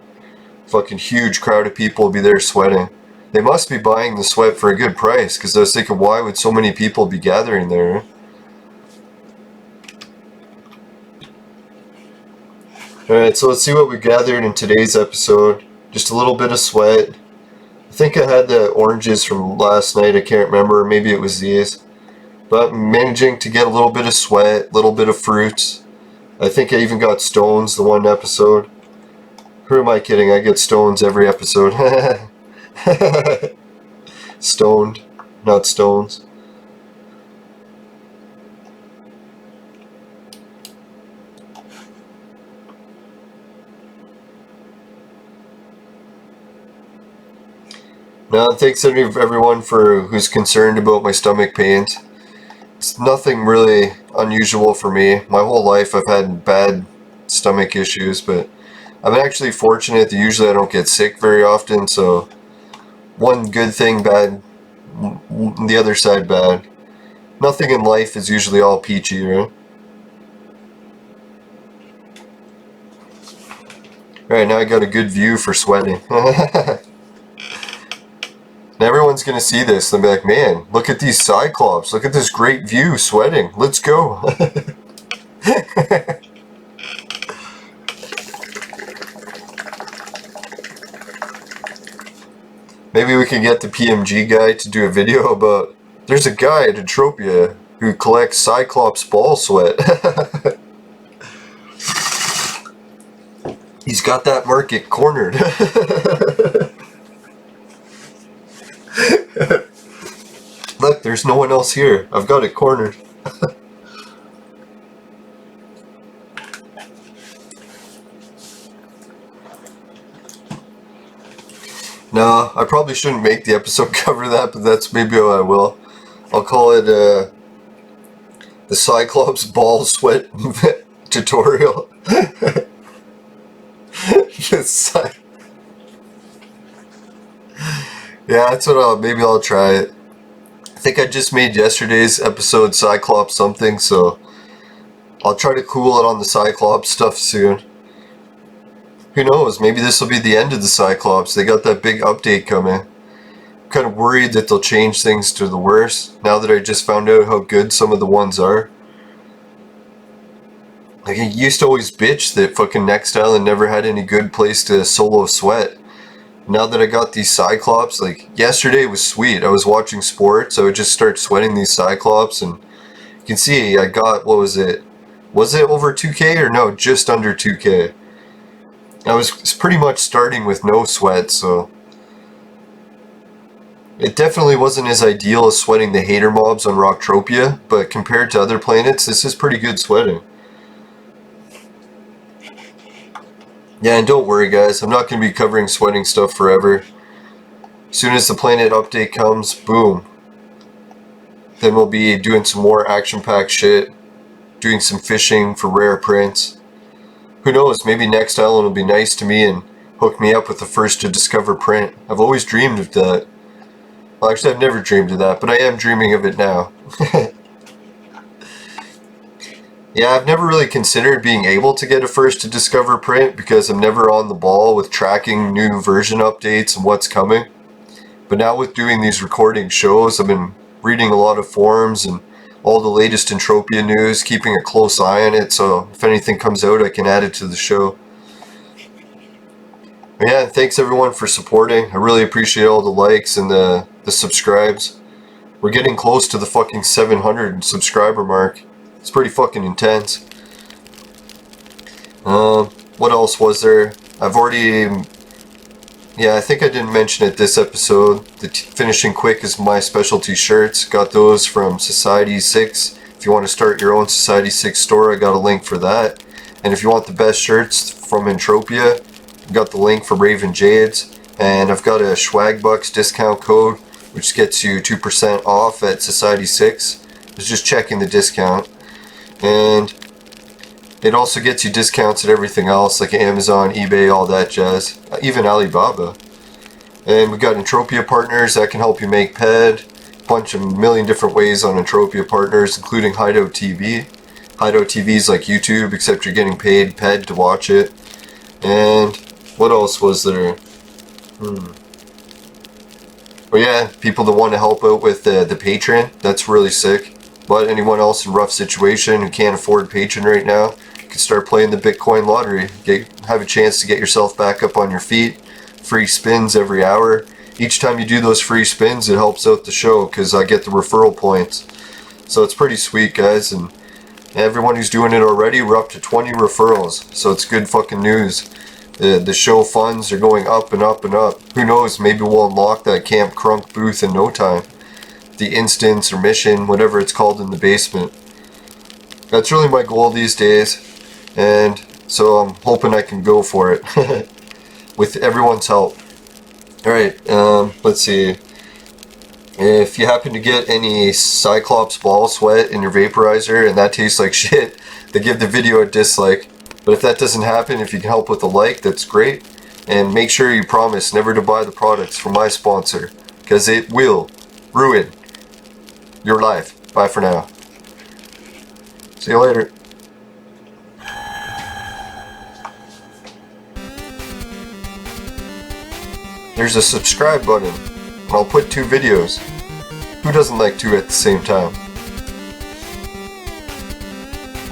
Fucking huge crowd of people will be there sweating. They must be buying the sweat for a good price, because I was thinking, why would so many people be gathering there? Alright, so let's see what we gathered in today's episode. Just a little bit of sweat. I think I had the oranges from last night, I can't remember, maybe it was these. But managing to get a little bit of sweat, a little bit of fruits. I think I even got stones the one episode. Who am I kidding? I get stones every episode. Stoned, not stones. Now, thanks to everyone for who's concerned about my stomach pains. It's nothing really unusual for me. My whole life I've had bad stomach issues, but I'm actually fortunate that usually I don't get sick very often, so one good thing bad, the other side bad. Nothing in life is usually all peachy, right? Alright, now I got a good view for sweating. And everyone's gonna see this and be like, man, look at these Cyclops, look at this great view sweating, let's go. Maybe we can get the PMG guy to do a video about, there's a guy at Entropia who collects Cyclops ball sweat. He's got that market cornered. Look, there's no one else here. I've got it cornered. No, I probably shouldn't make the episode cover that, but that's maybe what I will. I'll call it the Cyclops ball sweat tutorial. Yeah, that's what maybe I'll try it. I think I just made yesterday's episode Cyclops something, so I'll try to cool it on the Cyclops stuff soon. Who knows, maybe this will be the end of the Cyclops. They got that big update coming. I'm kind of worried that they'll change things to the worse, now that I just found out how good some of the ones are. Like, I used to always bitch that fucking Next Island never had any good place to solo sweat. Now that I got these Cyclops, like, yesterday was sweet. I was watching sports, I would just start sweating these Cyclops, and you can see I got, what was it? Was it over 2k or no, just under 2k? I was pretty much starting with no sweat, so it definitely wasn't as ideal as sweating the hater mobs on Rocktropia, but compared to other planets, this is pretty good sweating. Yeah, and don't worry guys, I'm not going to be covering sweating stuff forever. As soon as the planet update comes, boom. Then we'll be doing some more action-packed shit, doing some fishing for rare prints. Who knows, maybe Next Island will be nice to me and hook me up with the first to discover print. I've always dreamed of that. Well, actually I've never dreamed of that, but I am dreaming of it now. Yeah, I've never really considered being able to get a first to discover print because I'm never on the ball with tracking new version updates and what's coming. But now with doing these recording shows, I've been reading a lot of forums and all the latest Entropia news, keeping a close eye on it, so if anything comes out I can add it to the show. Yeah, thanks everyone for supporting. I really appreciate all the likes and the subscribes. We're getting close to the fucking 700 subscriber mark. It's pretty fucking intense. What else was there? I've already... Yeah, I think I didn't mention it this episode. The Finishing Quick is my specialty shirts. Got those from Society 6. If you want to start your own Society 6 store, I got a link for that. And if you want the best shirts from Entropia, I got the link for Raven Jade's. and I've got a Swagbucks discount code which gets you 2% off at Society 6. I was just checking the discount, and it also gets you discounts at everything else like Amazon, eBay, all that jazz, even Alibaba. And we've got Entropia partners that can help you make PED, bunch of million different ways on Entropia partners, including Hideout TV. Hideout TV is like YouTube, except you're getting paid PED to watch it. And what else was there? Oh yeah, people that want to help out with the Patreon, that's really sick. But anyone else in rough situation who can't afford Patreon right now, you can start playing the Bitcoin lottery. Have a chance to get yourself back up on your feet. Free spins every hour. Each time you do those free spins, it helps out the show because I get the referral points. So it's pretty sweet, guys, and everyone who's doing it already, we're up to 20 referrals, so it's good fucking news. The show funds are going up and up and up. Who knows, maybe we'll unlock that Camp Crunk booth in no time. The instance or mission, whatever it's called in the basement. That's really my goal these days, and so I'm hoping I can go for it with everyone's help. Alright, let's see. If you happen to get any Cyclops ball sweat in your vaporizer and that tastes like shit, then give the video a dislike. But if that doesn't happen, if you can help with a like, that's great. And make sure you promise never to buy the products from my sponsor, because it will ruin your life. Bye for now. See you later. There's a subscribe button, and I'll put 2 videos. Who doesn't like 2 at the same time?